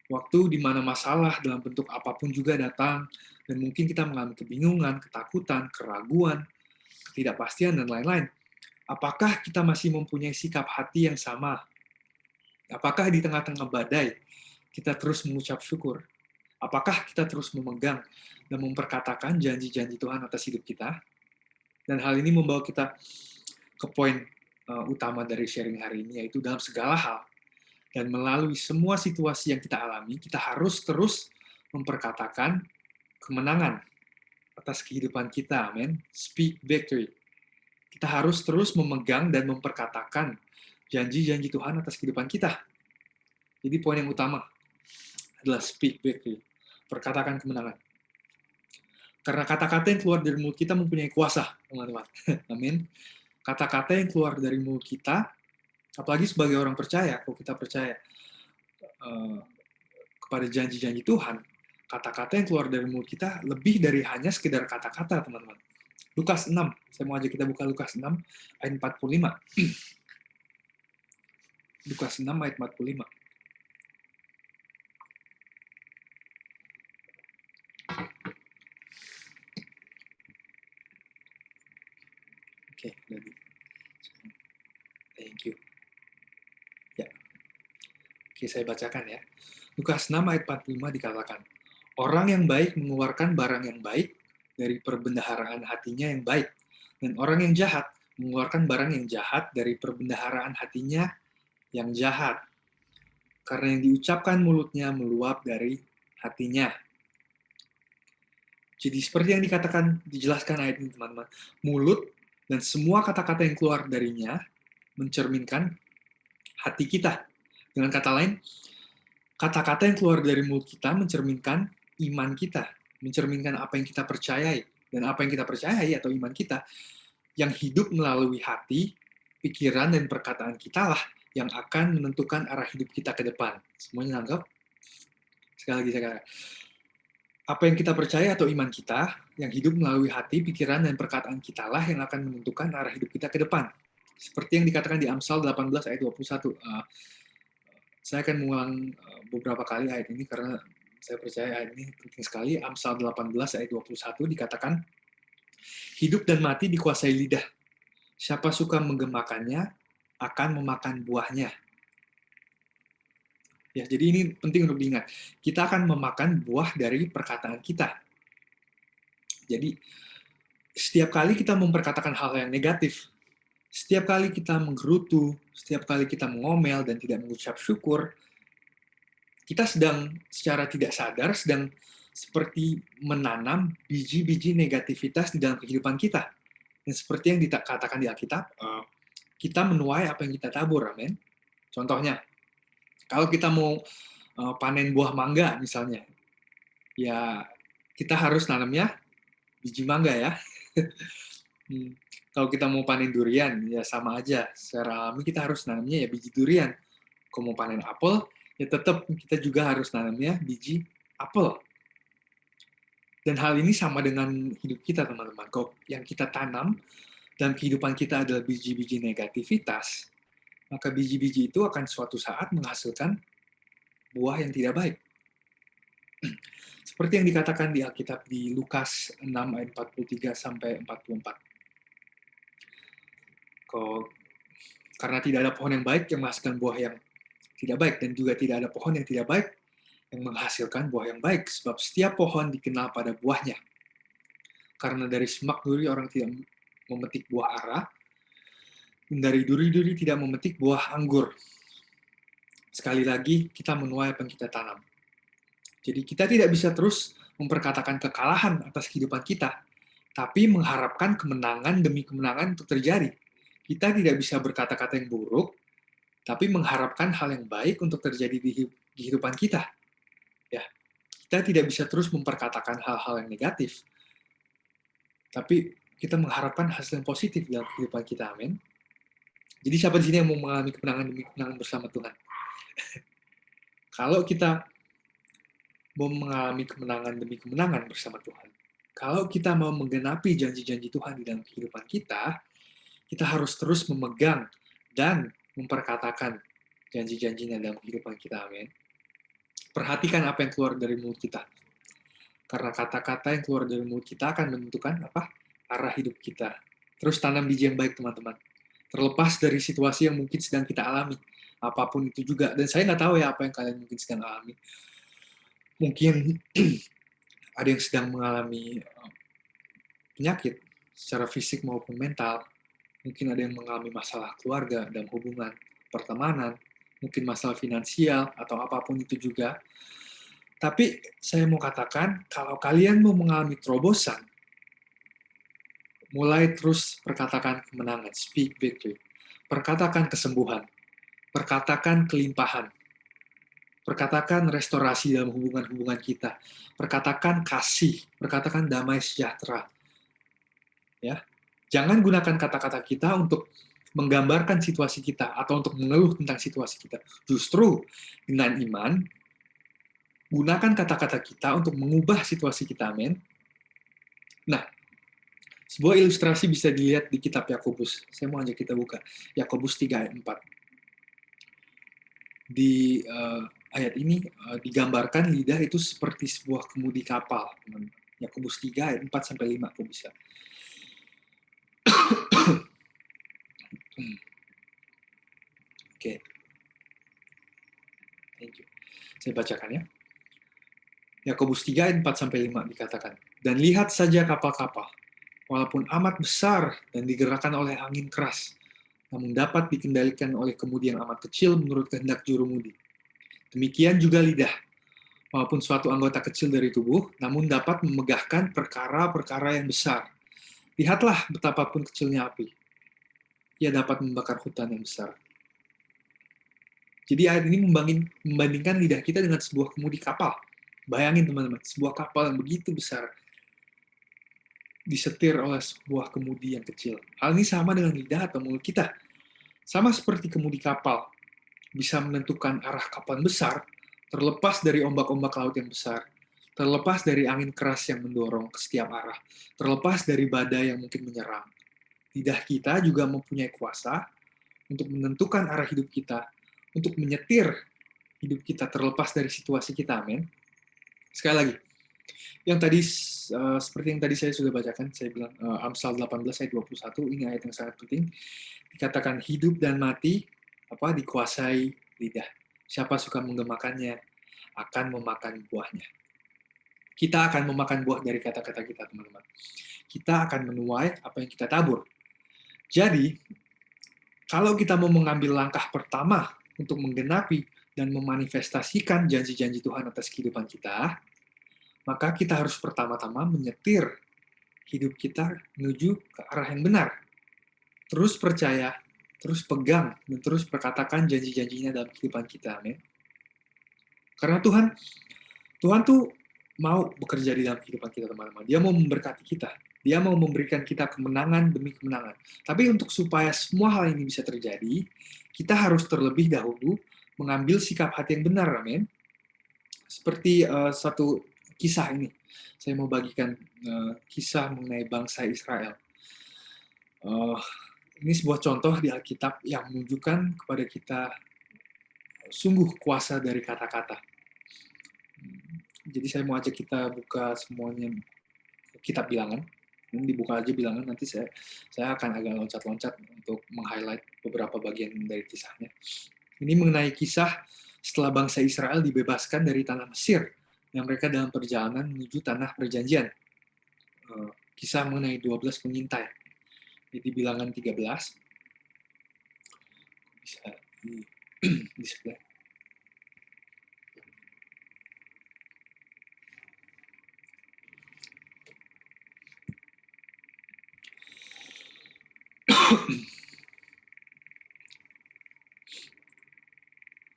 waktu di mana masalah dalam bentuk apapun juga datang, dan mungkin kita mengalami kebingungan, ketakutan, keraguan, ketidakpastian, dan lain-lain. Apakah kita masih mempunyai sikap hati yang sama? Apakah di tengah-tengah badai kita terus mengucap syukur? Apakah kita terus memegang dan memperkatakan janji-janji Tuhan atas hidup kita? Dan hal ini membawa kita ke poin utama dari sharing hari ini, yaitu dalam segala hal dan melalui semua situasi yang kita alami, kita harus terus memperkatakan kemenangan atas kehidupan kita, amin. Speak victory. Kita harus terus memegang dan memperkatakan janji-janji Tuhan atas kehidupan kita. Jadi poin yang utama adalah speak victory. Perkatakan kemenangan. Karena kata-kata yang keluar dari mulut kita mempunyai kuasa, teman-teman. Amin. Kata-kata yang keluar dari mulut kita, apalagi sebagai orang percaya, kalau kita percaya kepada janji-janji Tuhan, kata-kata yang keluar dari mulut kita lebih dari hanya sekedar kata-kata, teman-teman. Lukas 6, saya mau ajak kita buka Lukas 6, ayat 45. Lukas 6, ayat 45. Oke, jadi thank you. Ya. Oke, saya bacakan ya. Lukas 6 ayat 45 dikatakan, orang yang baik mengeluarkan barang yang baik dari perbendaharaan hatinya yang baik, dan orang yang jahat mengeluarkan barang yang jahat dari perbendaharaan hatinya yang jahat. Karena yang diucapkan mulutnya meluap dari hatinya. Jadi seperti yang dikatakan, dijelaskan ayat ini teman-teman, mulut dan semua kata-kata yang keluar darinya mencerminkan hati kita. Dengan kata lain, kata-kata yang keluar dari mulut kita mencerminkan iman kita, mencerminkan apa yang kita percayai. Dan apa yang kita percayai atau iman kita, yang hidup melalui hati, pikiran, dan perkataan kita lah yang akan menentukan arah hidup kita ke depan. Semuanya nangkep? Sekali lagi saya katakan, apa yang kita percaya atau iman kita, yang hidup melalui hati, pikiran, dan perkataan kita lah yang akan menentukan arah hidup kita ke depan. Seperti yang dikatakan di Amsal 18 ayat 21. Saya akan mengulang beberapa kali ayat ini karena saya percaya ayat ini penting sekali. Amsal 18 ayat 21 dikatakan, hidup dan mati dikuasai lidah. Siapa suka menggemakannya akan memakan buahnya. Ya, jadi ini penting untuk diingat. Kita akan memakan buah dari perkataan kita. Jadi, setiap kali kita memperkatakan hal yang negatif, setiap kali kita menggerutu, setiap kali kita mengomel dan tidak mengucap syukur, kita sedang secara tidak sadar sedang seperti menanam biji-biji negativitas di dalam kehidupan kita. Dan seperti yang dikatakan di Alkitab, kita menuai apa yang kita tabur, amin. Contohnya, kalau kita mau panen buah mangga misalnya, ya kita harus nanamnya biji mangga ya. Kalau kita mau panen durian, ya sama aja. Secara alami kita harus nanamnya ya biji durian. Kalau mau panen apel, ya tetap kita juga harus nanamnya biji apel. Dan hal ini sama dengan hidup kita, teman-teman. Kalau yang kita tanam dalam kehidupan kita adalah biji-biji negativitas, maka biji-biji itu akan suatu saat menghasilkan buah yang tidak baik. Seperti yang dikatakan di Alkitab di Lukas 6 ayat 43 sampai 44. Karena tidak ada pohon yang baik yang menghasilkan buah yang tidak baik, dan juga tidak ada pohon yang tidak baik yang menghasilkan buah yang baik, sebab setiap pohon dikenal pada buahnya. Karena dari semak duri orang tidak memetik buah ara, dan dari duri-duri tidak memetik buah anggur. Sekali lagi, kita menuai apa yang kita tanam. Jadi kita tidak bisa terus memperkatakan kekalahan atas kehidupan kita, tapi mengharapkan kemenangan demi kemenangan untuk terjadi. Kita tidak bisa berkata-kata yang buruk, tapi mengharapkan hal yang baik untuk terjadi di kehidupan kita. Ya, kita tidak bisa terus memperkatakan hal-hal yang negatif, tapi kita mengharapkan hasil yang positif dalam kehidupan kita, amin. Jadi siapa di sini yang mau mengalami kemenangan demi kemenangan bersama Tuhan? Kalau kita mau mengalami kemenangan demi kemenangan bersama Tuhan, kalau kita mau menggenapi janji-janji Tuhan di dalam kehidupan kita, kita harus terus memegang dan memperkatakan janji-janjinya dalam kehidupan kita, amin. Perhatikan apa yang keluar dari mulut kita. Karena kata-kata yang keluar dari mulut kita akan menentukan arah hidup kita. Terus tanam biji yang baik, teman-teman. Terlepas dari situasi yang mungkin sedang kita alami. Apapun itu juga. Dan saya nggak tahu ya apa yang kalian mungkin sedang alami. Mungkin ada yang sedang mengalami penyakit secara fisik maupun mental. Mungkin ada yang mengalami masalah keluarga dan hubungan, pertemanan, mungkin masalah finansial, atau apapun itu juga. Tapi saya mau katakan, kalau kalian mau mengalami terobosan, mulai terus perkatakan kemenangan, speak victory. Perkatakan kesembuhan, perkatakan kelimpahan, perkatakan restorasi dalam hubungan-hubungan kita, perkatakan kasih, perkatakan damai sejahtera. Ya, jangan gunakan kata-kata kita untuk menggambarkan situasi kita atau untuk mengeluh tentang situasi kita. Justru dengan iman, gunakan kata-kata kita untuk mengubah situasi kita, amin. Nah, sebuah ilustrasi bisa dilihat di kitab Yakobus. Saya mau ajak kita buka. Yakobus 3 ayat 4. Di ayat ini digambarkan lidah itu seperti sebuah kemudi kapal. Yakobus 3 ayat 4 sampai 5 kok bisa. Oke. Thank you. Saya bacakan ya. Yakobus 3 ayat 4 sampai 5 dikatakan, "Dan lihat saja kapal-kapal, walaupun amat besar dan digerakkan oleh angin keras, namun dapat dikendalikan oleh kemudi yang amat kecil menurut kehendak jurumudi. Demikian juga lidah, walaupun suatu anggota kecil dari tubuh, namun dapat memegahkan perkara-perkara yang besar. Lihatlah betapapun kecilnya api, ia dapat membakar hutan yang besar." Jadi ayat ini membandingkan lidah kita dengan sebuah kemudi kapal. Bayangin teman-teman, sebuah kapal yang begitu besar disetir oleh sebuah kemudi yang kecil. Hal ini sama dengan lidah atau mulut kita. Sama seperti kemudi kapal, bisa menentukan arah kapal besar, terlepas dari ombak-ombak laut yang besar, terlepas dari angin keras yang mendorong ke setiap arah, terlepas dari badai yang mungkin menyerang. Lidah kita juga mempunyai kuasa untuk menentukan arah hidup kita, untuk menyetir hidup kita terlepas dari situasi kita, amin. Sekali lagi, yang tadi seperti yang tadi saya sudah bacakan, saya bilang Amsal 18 ayat 21, ini ayat yang sangat penting. Dikatakan hidup dan mati dikuasai lidah. Siapa suka menggemakannya akan memakan buahnya. Kita akan memakan buah dari kata-kata kita, teman-teman. Kita akan menuai apa yang kita tabur. Jadi, kalau kita mau mengambil langkah pertama untuk menggenapi dan memanifestasikan janji-janji Tuhan atas kehidupan kita, maka kita harus pertama-tama menyetir hidup kita menuju ke arah yang benar. Terus percaya, terus pegang, dan terus perkatakan janji-janjinya dalam kehidupan kita. Amin. Karena Tuhan tuh mau bekerja di dalam kehidupan kita, teman-teman. Dia mau memberkati kita. Dia mau memberikan kita kemenangan demi kemenangan. Tapi untuk supaya semua hal ini bisa terjadi, kita harus terlebih dahulu mengambil sikap hati yang benar, amin. Seperti satu kisah ini. Saya mau bagikan kisah mengenai bangsa Israel. Ini sebuah contoh di Alkitab yang menunjukkan kepada kita sungguh kuasa dari kata-kata. Jadi saya mau ajak kita buka semuanya kitab Bilangan. Ini dibuka aja Bilangan, nanti saya akan agak loncat-loncat untuk meng-highlight beberapa bagian dari kisahnya. Ini mengenai kisah setelah bangsa Israel dibebaskan dari tanah Mesir, yang mereka dalam perjalanan menuju tanah perjanjian. Kisah mengenai 12 pengintai. Jadi Bilangan 13. Bisa di sebelah.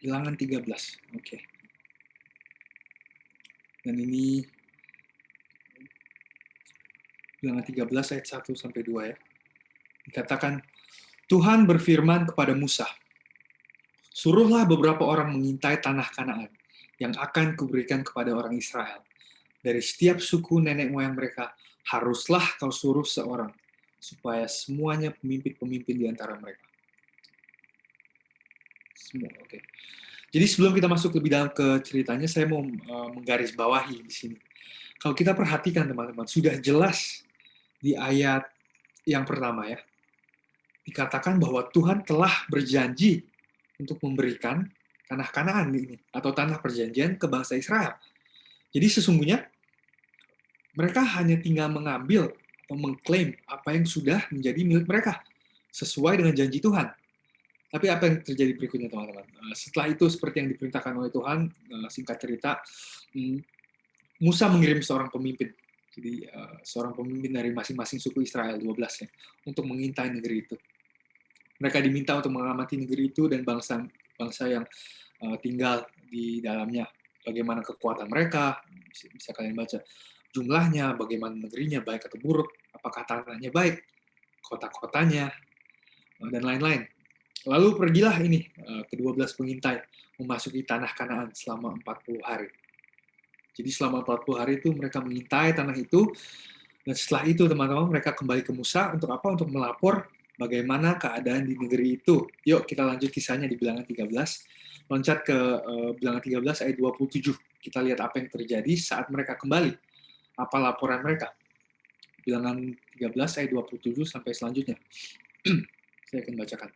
Bilangan 13. Oke. Dan ini Bilangan 13 ayat 1 sampai 2 ya. Dikatakan, Tuhan berfirman kepada Musa, suruhlah beberapa orang mengintai tanah Kanaan yang akan kuberikan kepada orang Israel. Dari setiap suku nenek moyang mereka, haruslah kau suruh seorang, supaya semuanya pemimpin-pemimpin di antara mereka. Semua, oke. Jadi sebelum kita masuk lebih dalam ke ceritanya, saya mau menggarisbawahi di sini. Kalau kita perhatikan teman-teman, sudah jelas di ayat yang pertama ya, dikatakan bahwa Tuhan telah berjanji untuk memberikan tanah Kanaan ini, atau tanah perjanjian ke bangsa Israel. Jadi sesungguhnya mereka hanya tinggal mengambil atau mengklaim apa yang sudah menjadi milik mereka, sesuai dengan janji Tuhan. Tapi apa yang terjadi berikutnya, teman-teman? Setelah itu, seperti yang diperintahkan oleh Tuhan, singkat cerita, Musa mengirim seorang pemimpin. Jadi, seorang pemimpin dari masing-masing suku Israel, 12 ya, untuk mengintai negeri itu. Mereka diminta untuk mengamati negeri itu dan bangsa yang tinggal di dalamnya. Bagaimana kekuatan mereka, bisa kalian baca. Jumlahnya, bagaimana negerinya, baik atau buruk, apakah tanahnya baik, kota-kotanya, dan lain-lain. Lalu pergilah ini, ke-12 pengintai, memasuki tanah Kanaan selama 40 hari. Jadi selama 40 hari itu mereka mengintai tanah itu, dan setelah itu teman-teman mereka kembali ke Musa untuk apa? Untuk melapor bagaimana keadaan di negeri itu. Yuk kita lanjut kisahnya di Bilangan 13. Loncat ke Bilangan 13 ayat 27. Kita lihat apa yang terjadi saat mereka kembali. Apa laporan mereka. Bilangan 13 ayat 27 sampai selanjutnya. Saya akan bacakan.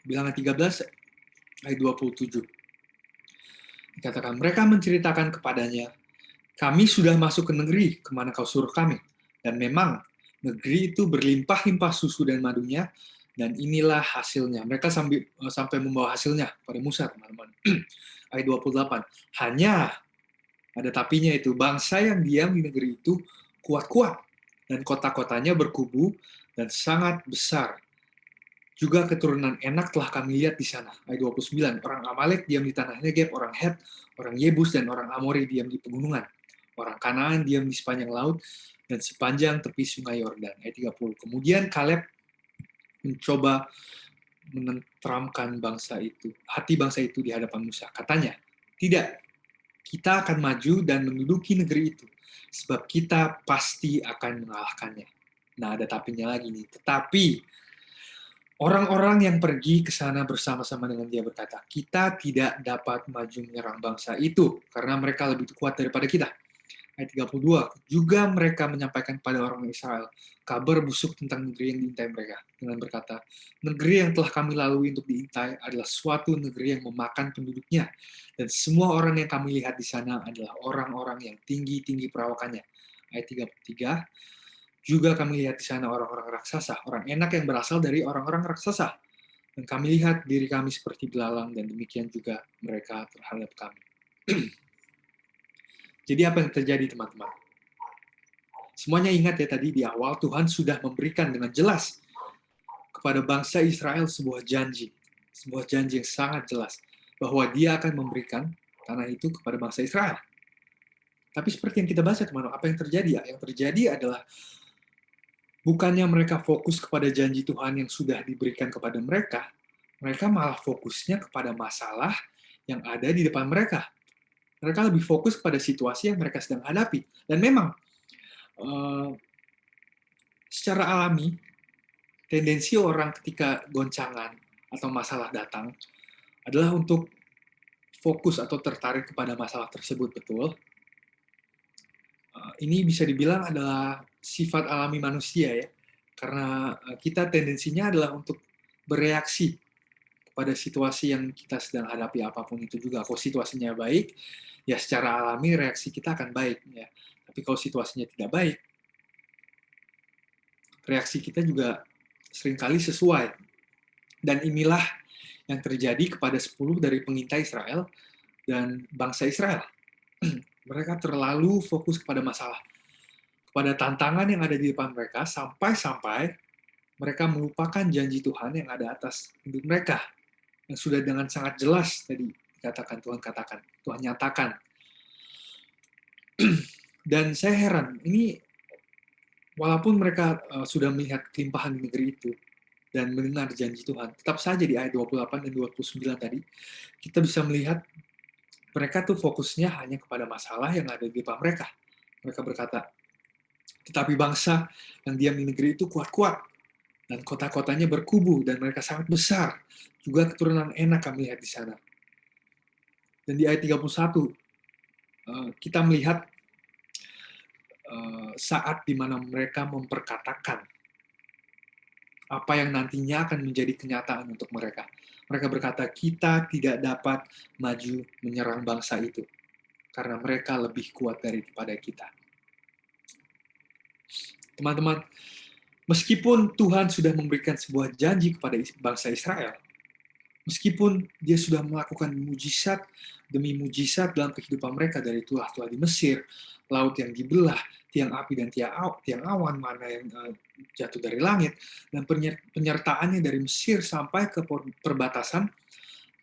Bilangan 13 ayat 27. Dikatakan, mereka menceritakan kepadanya, kami sudah masuk ke negeri kemana kau suruh kami. Dan memang negeri itu berlimpah-limpah susu dan madunya, dan inilah hasilnya. Mereka sampai membawa hasilnya pada Musa, teman-teman. Ayat 28. Hanya ada tapinya itu, bangsa yang diam di negeri itu kuat-kuat, dan kota-kotanya berkubu dan sangat besar. Juga keturunan Enak telah kami lihat di sana. Ayat 29. Orang Amalek diam di tanah Negeb, orang Het, orang Yebus, dan orang Amori diam di pegunungan. Orang Kanaan diam di sepanjang laut dan sepanjang tepi sungai Yordan. Ayat 30. Kemudian Kaleb mencoba menenteramkan hati bangsa itu di hadapan Musa. Katanya, tidak, kita akan maju dan menduduki negeri itu, sebab kita pasti akan mengalahkannya. Nah, ada tapinya lagi nih. Tetapi Orang-orang yang pergi ke sana bersama-sama dengan dia berkata, kita tidak dapat maju menyerang bangsa itu, karena mereka lebih kuat daripada kita. Ayat 32, juga mereka menyampaikan kepada orang Israel kabar busuk tentang negeri yang diintai mereka, dengan berkata, negeri yang telah kami lalui untuk diintai adalah suatu negeri yang memakan penduduknya, dan semua orang yang kami lihat di sana adalah orang-orang yang tinggi-tinggi perawakannya. Ayat 33, juga kami lihat di sana orang-orang raksasa, orang enak yang berasal dari orang-orang raksasa, dan kami lihat diri kami seperti belalang, dan demikian juga mereka terhadap kami. Jadi apa yang terjadi, teman-teman? Semuanya ingat ya tadi di awal, Tuhan sudah memberikan dengan jelas kepada bangsa Israel sebuah janji yang sangat jelas, bahwa dia akan memberikan tanah itu kepada bangsa Israel. Tapi seperti yang kita bahas ya teman-teman, apa yang terjadi ya? Yang terjadi adalah bukannya mereka fokus kepada janji Tuhan yang sudah diberikan kepada mereka, mereka malah fokusnya kepada masalah yang ada di depan mereka. Mereka lebih fokus pada situasi yang mereka sedang hadapi. Dan memang, secara alami, tendensi orang ketika goncangan atau masalah datang adalah untuk fokus atau tertarik kepada masalah tersebut, betul? Ini bisa dibilang adalah sifat alami manusia ya, karena kita tendensinya adalah untuk bereaksi pada situasi yang kita sedang hadapi apapun itu juga. Kalau situasinya baik, ya secara alami reaksi kita akan baik ya. Tapi kalau situasinya tidak baik, reaksi kita juga seringkali sesuai. Dan inilah yang terjadi kepada 10 dari pengintai Israel dan bangsa Israel. Mereka terlalu fokus kepada masalah, kepada tantangan yang ada di depan mereka, sampai-sampai mereka melupakan janji Tuhan yang ada atas hidup mereka, yang sudah dengan sangat jelas tadi dikatakan, Tuhan nyatakan. Dan saya heran, ini walaupun mereka sudah melihat kelimpahan di negeri itu, dan mendengar janji Tuhan, tetap saja di ayat 28 dan 29 tadi, kita bisa melihat mereka tuh fokusnya hanya kepada masalah yang ada di depan mereka. Mereka berkata, tetapi bangsa yang diam di negeri itu kuat-kuat, dan kota-kotanya berkubu, dan mereka sangat besar. Juga keturunan enak kami lihat di sana. Dan di ayat 31, kita melihat saat di mana mereka memperkatakan apa yang nantinya akan menjadi kenyataan untuk mereka. Mereka berkata, kita tidak dapat maju menyerang bangsa itu, karena mereka lebih kuat daripada kita. Teman-teman, meskipun Tuhan sudah memberikan sebuah janji kepada bangsa Israel, meskipun dia sudah melakukan mujizat demi mujizat dalam kehidupan mereka, dari tulah-tulah di Mesir, laut yang dibelah, tiang api dan tiang awan, mana yang jatuh dari langit, dan penyertaannya dari Mesir sampai ke perbatasan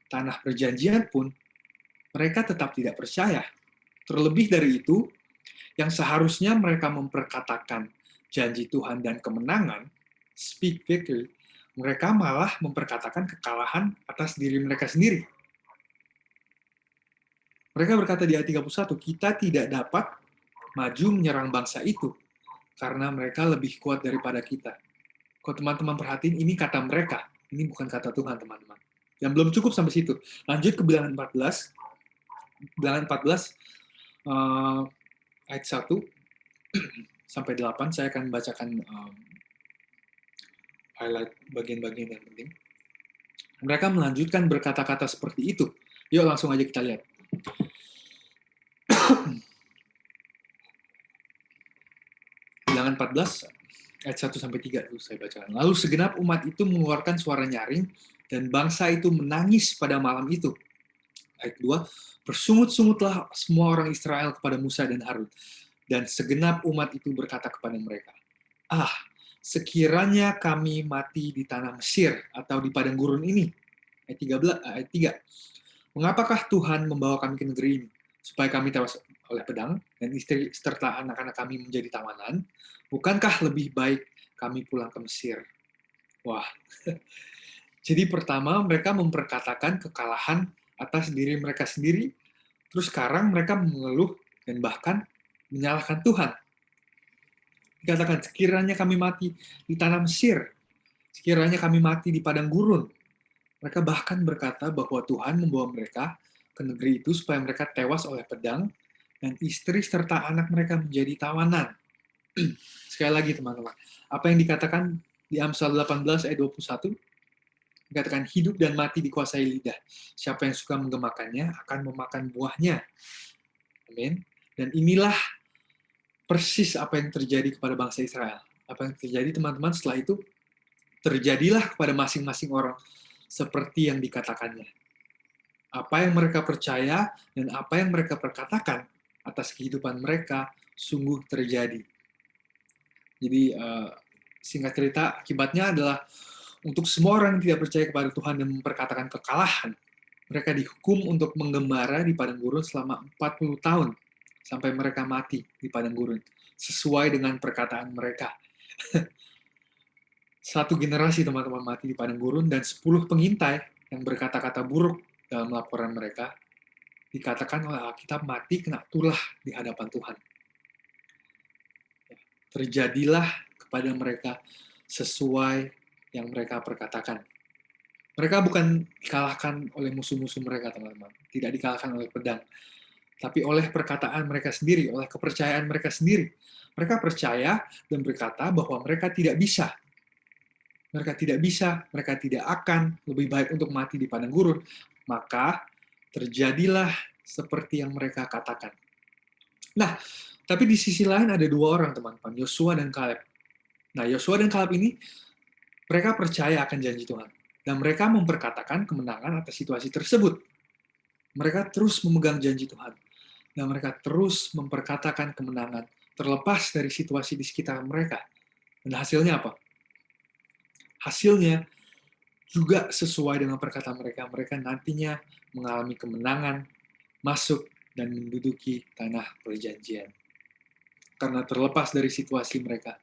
tanah perjanjian pun, mereka tetap tidak percaya. Terlebih dari itu, yang seharusnya mereka memperkatakan janji Tuhan dan kemenangan, speak victory, mereka malah memperkatakan kekalahan atas diri mereka sendiri. Mereka berkata di ayat 31, kita tidak dapat maju menyerang bangsa itu, karena mereka lebih kuat daripada kita. Kalau teman-teman perhatiin, ini kata mereka, ini bukan kata Tuhan, teman-teman. Dan belum cukup sampai situ. Lanjut ke bilangan 14, ayat 1 sampai 8, saya akan bacakan highlight bagian-bagian yang penting. Mereka melanjutkan berkata-kata seperti itu. Yuk langsung aja kita lihat. Bilangan 14, ayat 1 sampai 3 itu saya bacakan. Lalu segenap umat itu mengeluarkan suara nyaring, dan bangsa itu menangis pada malam itu. Ayat 2, bersungut-sungutlah semua orang Israel kepada Musa dan Harun. Dan segenap umat itu berkata kepada mereka, sekiranya kami mati di tanah Mesir atau di padang gurun ini. Ayat 3, mengapakah Tuhan membawa kami ke negeri ini? Supaya kami tewas oleh pedang, dan istri serta anak-anak kami menjadi tawanan. Bukankah lebih baik kami pulang ke Mesir? Wah, jadi pertama mereka memperkatakan kekalahan atas diri mereka sendiri, terus sekarang mereka mengeluh dan bahkan menyalahkan Tuhan. Dikatakan, sekiranya kami mati di tanah Mesir, sekiranya kami mati di padang gurun. Mereka bahkan berkata bahwa Tuhan membawa mereka ke negeri itu supaya mereka tewas oleh pedang, dan istri serta anak mereka menjadi tawanan. Sekali lagi teman-teman, apa yang dikatakan di Amsal 18 ayat 21, dikatakan hidup dan mati dikuasai lidah. Siapa yang suka menggemakannya akan memakan buahnya. Amin. Dan inilah persis apa yang terjadi kepada bangsa Israel. Apa yang terjadi teman-teman setelah itu, terjadilah kepada masing-masing orang seperti yang dikatakannya. Apa yang mereka percaya dan apa yang mereka perkatakan atas kehidupan mereka sungguh terjadi. Jadi singkat cerita, akibatnya adalah untuk semua orang yang tidak percaya kepada Tuhan dan memperkatakan kekalahan, mereka dihukum untuk menggembara di padang gurun selama 40 tahun sampai mereka mati di padang gurun, sesuai dengan perkataan mereka. Satu generasi teman-teman mati di padang gurun, dan 10 pengintai yang berkata-kata buruk dalam laporan mereka, dikatakan oleh Alkitab mati kena tulah di hadapan Tuhan. Terjadilah kepada mereka sesuai yang mereka perkatakan. Mereka bukan dikalahkan oleh musuh-musuh mereka, teman-teman. Tidak dikalahkan oleh pedang. Tapi oleh perkataan mereka sendiri, oleh kepercayaan mereka sendiri. Mereka percaya dan berkata bahwa mereka tidak bisa. Mereka tidak bisa, mereka tidak akan, lebih baik untuk mati di padang gurun. Maka terjadilah seperti yang mereka katakan. Nah, tapi di sisi lain ada dua orang, teman-teman, Yosua dan Kaleb. Nah, Yosua dan Kaleb ini, mereka percaya akan janji Tuhan. Dan mereka memperkatakan kemenangan atas situasi tersebut. Mereka terus memegang janji Tuhan. Dan mereka terus memperkatakan kemenangan, terlepas dari situasi di sekitar mereka. Dan hasilnya apa? Hasilnya juga sesuai dengan perkataan mereka. Mereka nantinya mengalami kemenangan, masuk dan menduduki tanah perjanjian. Karena terlepas dari situasi mereka,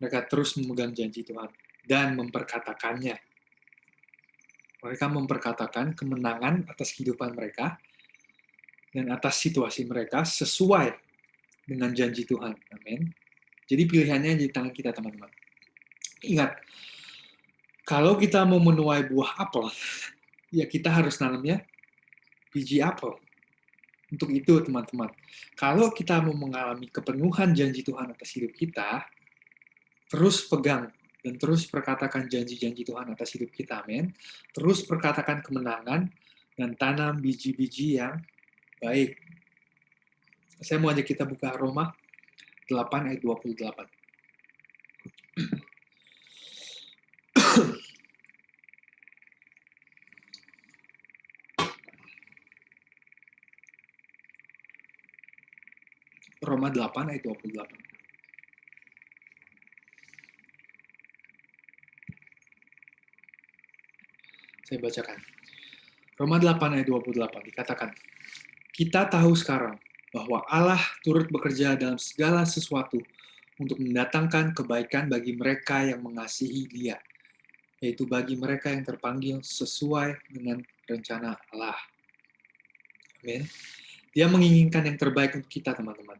mereka terus memegang janji Tuhan dan memperkatakannya. Mereka memperkatakan kemenangan atas kehidupan mereka dan atas situasi mereka sesuai dengan janji Tuhan. Amin. Jadi pilihannya di tangan kita, teman-teman. Ingat, kalau kita mau menuai buah apel, ya kita harus nanamnya biji apel. Untuk itu, teman-teman, kalau kita mau mengalami kepenuhan janji Tuhan atas hidup kita, terus pegang dan terus perkatakan janji-janji Tuhan atas hidup kita, amin. Terus perkatakan kemenangan dan tanam biji-biji yang baik. Saya mau ajak kita buka Roma 8 ayat 28. Roma 8 ayat 28. Saya bacakan. Roma 8 ayat 28 dikatakan, kita tahu sekarang bahwa Allah turut bekerja dalam segala sesuatu untuk mendatangkan kebaikan bagi mereka yang mengasihi Dia, yaitu bagi mereka yang terpanggil sesuai dengan rencana Allah. Amin. Dia menginginkan yang terbaik untuk kita, teman-teman.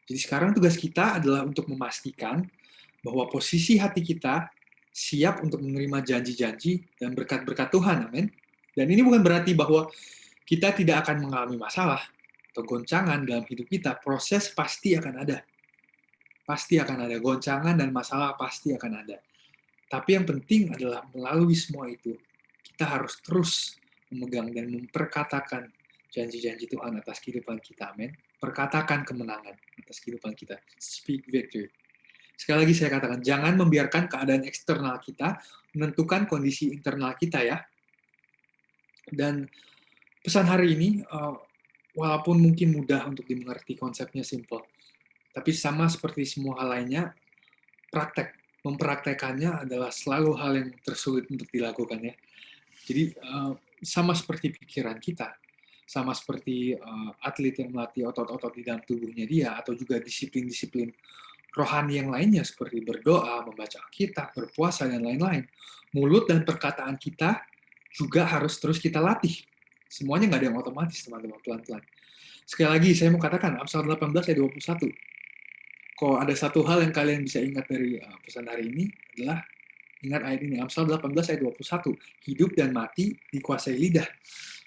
Jadi sekarang tugas kita adalah untuk memastikan bahwa posisi hati kita siap untuk menerima janji-janji dan berkat-berkat Tuhan. Amin. Dan ini bukan berarti bahwa kita tidak akan mengalami masalah atau goncangan dalam hidup kita. Proses pasti akan ada. Pasti akan ada. Goncangan dan masalah pasti akan ada. Tapi yang penting adalah melalui semua itu, kita harus terus memegang dan memperkatakan janji-janji Tuhan atas kehidupan kita. Amin. Perkatakan kemenangan atas kehidupan kita. Speak victory. Sekali lagi saya katakan, jangan membiarkan keadaan eksternal kita menentukan kondisi internal kita ya. Dan pesan hari ini, walaupun mungkin mudah untuk dimengerti, konsepnya simple, tapi sama seperti semua hal lainnya, mempraktekannya adalah selalu hal yang tersulit untuk dilakukan ya. Jadi sama seperti pikiran kita, sama seperti atlet yang melatih otot-otot di dalam tubuhnya dia, atau juga disiplin-disiplin rohani yang lainnya seperti berdoa, membaca Alkitab, berpuasa, dan lain-lain. Mulut dan perkataan kita juga harus terus kita latih. Semuanya nggak ada yang otomatis, teman-teman, pelan-pelan. Sekali lagi, saya mau katakan, Amsal 18 ayat 21. Kok ada satu hal yang kalian bisa ingat dari pesan hari ini adalah Ingat ayat ini, Amsal 18 ayat 21. Hidup dan mati dikuasai lidah.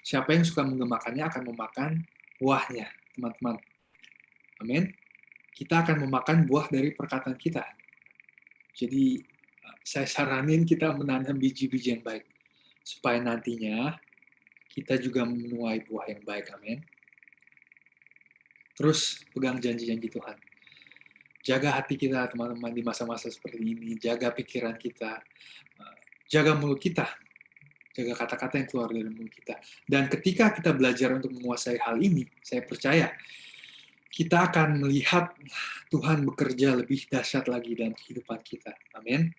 Siapa yang suka mengemakannya akan memakan buahnya, teman-teman. Amin. Kita akan memakan buah dari perkataan kita. Jadi, saya saranin kita menanam biji-biji yang baik. Supaya nantinya kita juga menuai buah yang baik. Amin. Terus pegang janji-janji Tuhan. Jaga hati kita, teman-teman, di masa-masa seperti ini. Jaga pikiran kita. Jaga mulut kita. Jaga kata-kata yang keluar dari mulut kita. Dan ketika kita belajar untuk menguasai hal ini, saya percaya kita akan melihat Tuhan bekerja lebih dahsyat lagi dalam kehidupan kita. Amin.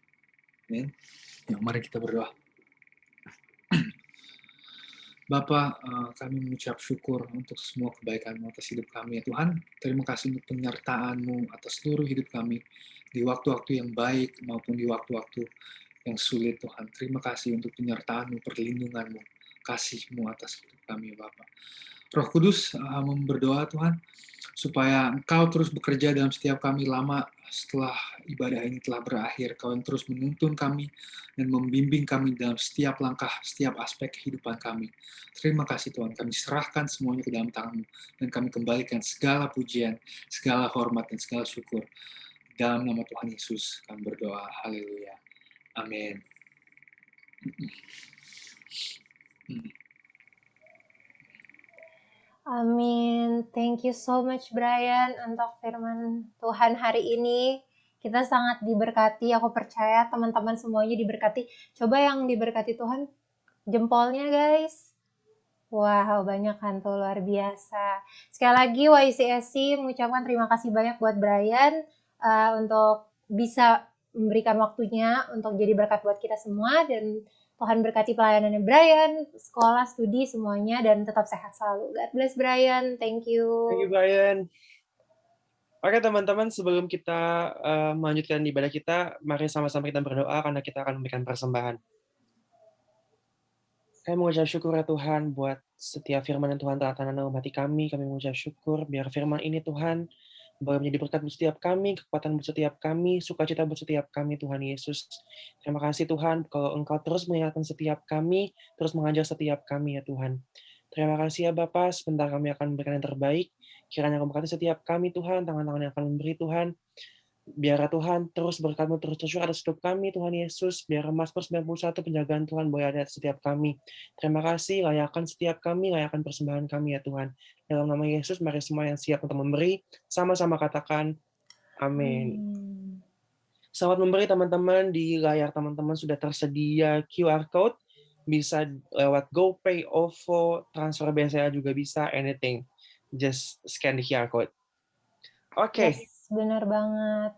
Amin. Yuk, mari kita berdoa. Bapa, kami mengucap syukur untuk semua kebaikan-Mu atas hidup kami, ya Tuhan. Terima kasih untuk penyertaan-Mu atas seluruh hidup kami, di waktu-waktu yang baik maupun di waktu-waktu yang sulit, Tuhan. Terima kasih untuk penyertaan-Mu, perlindungan-Mu, kasih-Mu atas hidup kami, ya Bapa. Roh Kudus, berdoa Tuhan, supaya Engkau terus bekerja dalam setiap kami lama setelah ibadah ini telah berakhir. Kau yang terus menuntun kami dan membimbing kami dalam setiap langkah, setiap aspek kehidupan kami. Terima kasih Tuhan, kami serahkan semuanya ke dalam tangan-Mu, dan kami kembalikan segala pujian, segala hormat, dan segala syukur. Dalam nama Tuhan Yesus, kami berdoa. Haleluya. Amin. Amin. Thank you so much Brian untuk firman Tuhan hari ini. Kita sangat diberkati, aku percaya teman-teman semuanya diberkati. Coba yang diberkati Tuhan, jempolnya guys. Wow, banyak kan tuh, luar biasa. Sekali lagi YCSC mengucapkan terima kasih banyak buat Brian untuk bisa memberikan waktunya untuk jadi berkat buat kita semua, dan Tuhan berkati pelayanannya Brian, sekolah, studi, semuanya, dan tetap sehat selalu. God bless Brian, thank you. Thank you, Brian. Oke teman-teman, sebelum kita melanjutkan ibadah kita, mari sama-sama kita berdoa karena kita akan memberikan persembahan. Kami mengucap syukur ya Tuhan buat setiap firman yang Tuhan telah tanam dalam hati kami. Kami mengucap syukur biar firman ini Tuhan boleh menjadi berkat buat setiap kami, kekuatan buat setiap kami, sukacita buat setiap kami, Tuhan Yesus. Terima kasih Tuhan, kalau Engkau terus mengingatkan setiap kami, terus mengajar setiap kami ya Tuhan. Terima kasih ya Bapa, sebentar kami akan memberikan yang terbaik. Kiranya Engkau memberkati setiap kami Tuhan, tangan-tangan yang akan memberi Tuhan. Biar Tuhan terus berkat-Mu terus tercurah atas hidup kami, Tuhan Yesus. Biar Mazmur 91 penjagaan Tuhan boleh ada atas setiap kami. Terima kasih, layakan setiap kami, layakan persembahan kami ya Tuhan. Dalam nama Yesus, mari semua yang siap untuk memberi, sama-sama katakan, amin. Selamat memberi teman-teman, di layar teman-teman sudah tersedia QR Code, bisa lewat GoPay, OVO, transfer BCA juga bisa, anything. Just scan the QR Code. Oke. Yes, benar banget.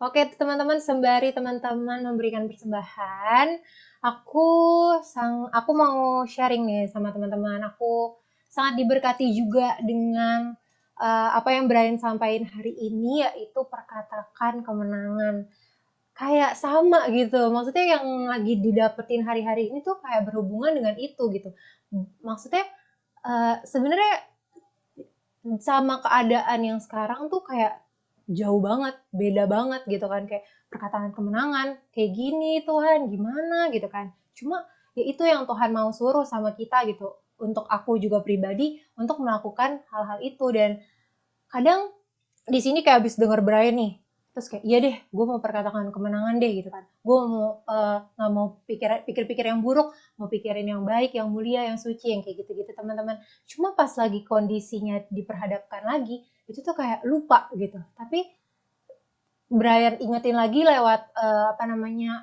Oke teman-teman, sembari teman-teman memberikan persembahan, aku mau sharing nih sama teman-teman. Aku sangat diberkati juga dengan apa yang Brian sampaikan hari ini, yaitu perkatakan kemenangan. Kayak sama gitu, maksudnya yang lagi didapetin hari-hari ini tuh kayak berhubungan dengan itu gitu. Maksudnya sebenarnya sama keadaan yang sekarang tuh kayak jauh banget, beda banget gitu kan, kayak perkataan kemenangan, kayak gini Tuhan, gimana gitu kan. Cuma ya itu yang Tuhan mau suruh sama kita gitu, untuk aku juga pribadi, untuk melakukan hal-hal itu. Dan kadang di sini kayak habis denger Brian nih, terus kayak iya deh, gue mau perkatakan kemenangan deh gitu kan. Gue mau nggak mau pikir-pikir yang buruk, mau pikirin yang baik, yang mulia, yang suci, yang kayak gitu-gitu teman-teman. Cuma pas lagi kondisinya diperhadapkan lagi, itu tuh kayak lupa gitu. Tapi Brian ingetin lagi lewat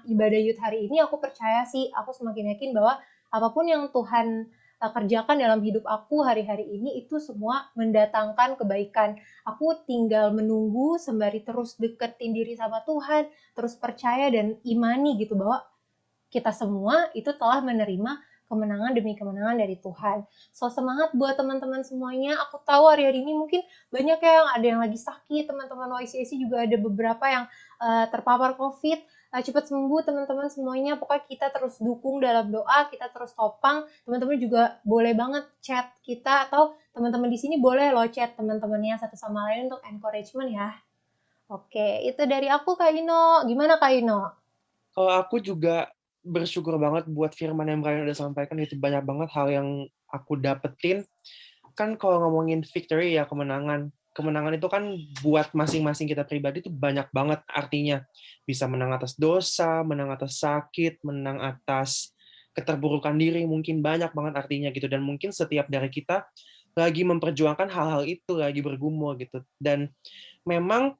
ibadah youth hari ini, aku percaya sih, aku semakin yakin bahwa apapun yang Tuhan kerjakan dalam hidup aku hari-hari ini itu semua mendatangkan kebaikan. Aku tinggal menunggu sembari terus deketin diri sama Tuhan, terus percaya dan imani gitu bahwa kita semua itu telah menerima kemenangan demi kemenangan dari Tuhan. So semangat buat teman-teman semuanya. Aku tahu hari-hari ini mungkin banyak yang ada yang lagi sakit, teman-teman YCSC juga ada beberapa yang terpapar COVID. Cepat sembuh teman-teman semuanya. Pokoknya kita terus dukung dalam doa, kita terus topang. Teman-teman juga boleh banget chat kita, atau teman-teman di sini boleh lo chat teman-temannya satu sama lain untuk encouragement ya. Oke, itu dari aku Kak Ino. Gimana Kak Ino? Kalau aku juga bersyukur banget buat firman yang Brian udah sampaikan, itu banyak banget hal yang aku dapetin. Kan kalau ngomongin victory ya kemenangan. Kemenangan itu kan buat masing-masing kita pribadi itu banyak banget artinya. Bisa menang atas dosa, menang atas sakit, menang atas keterburukan diri, mungkin banyak banget artinya gitu. Dan mungkin setiap dari kita lagi memperjuangkan hal-hal itu, lagi bergumul gitu. Dan memang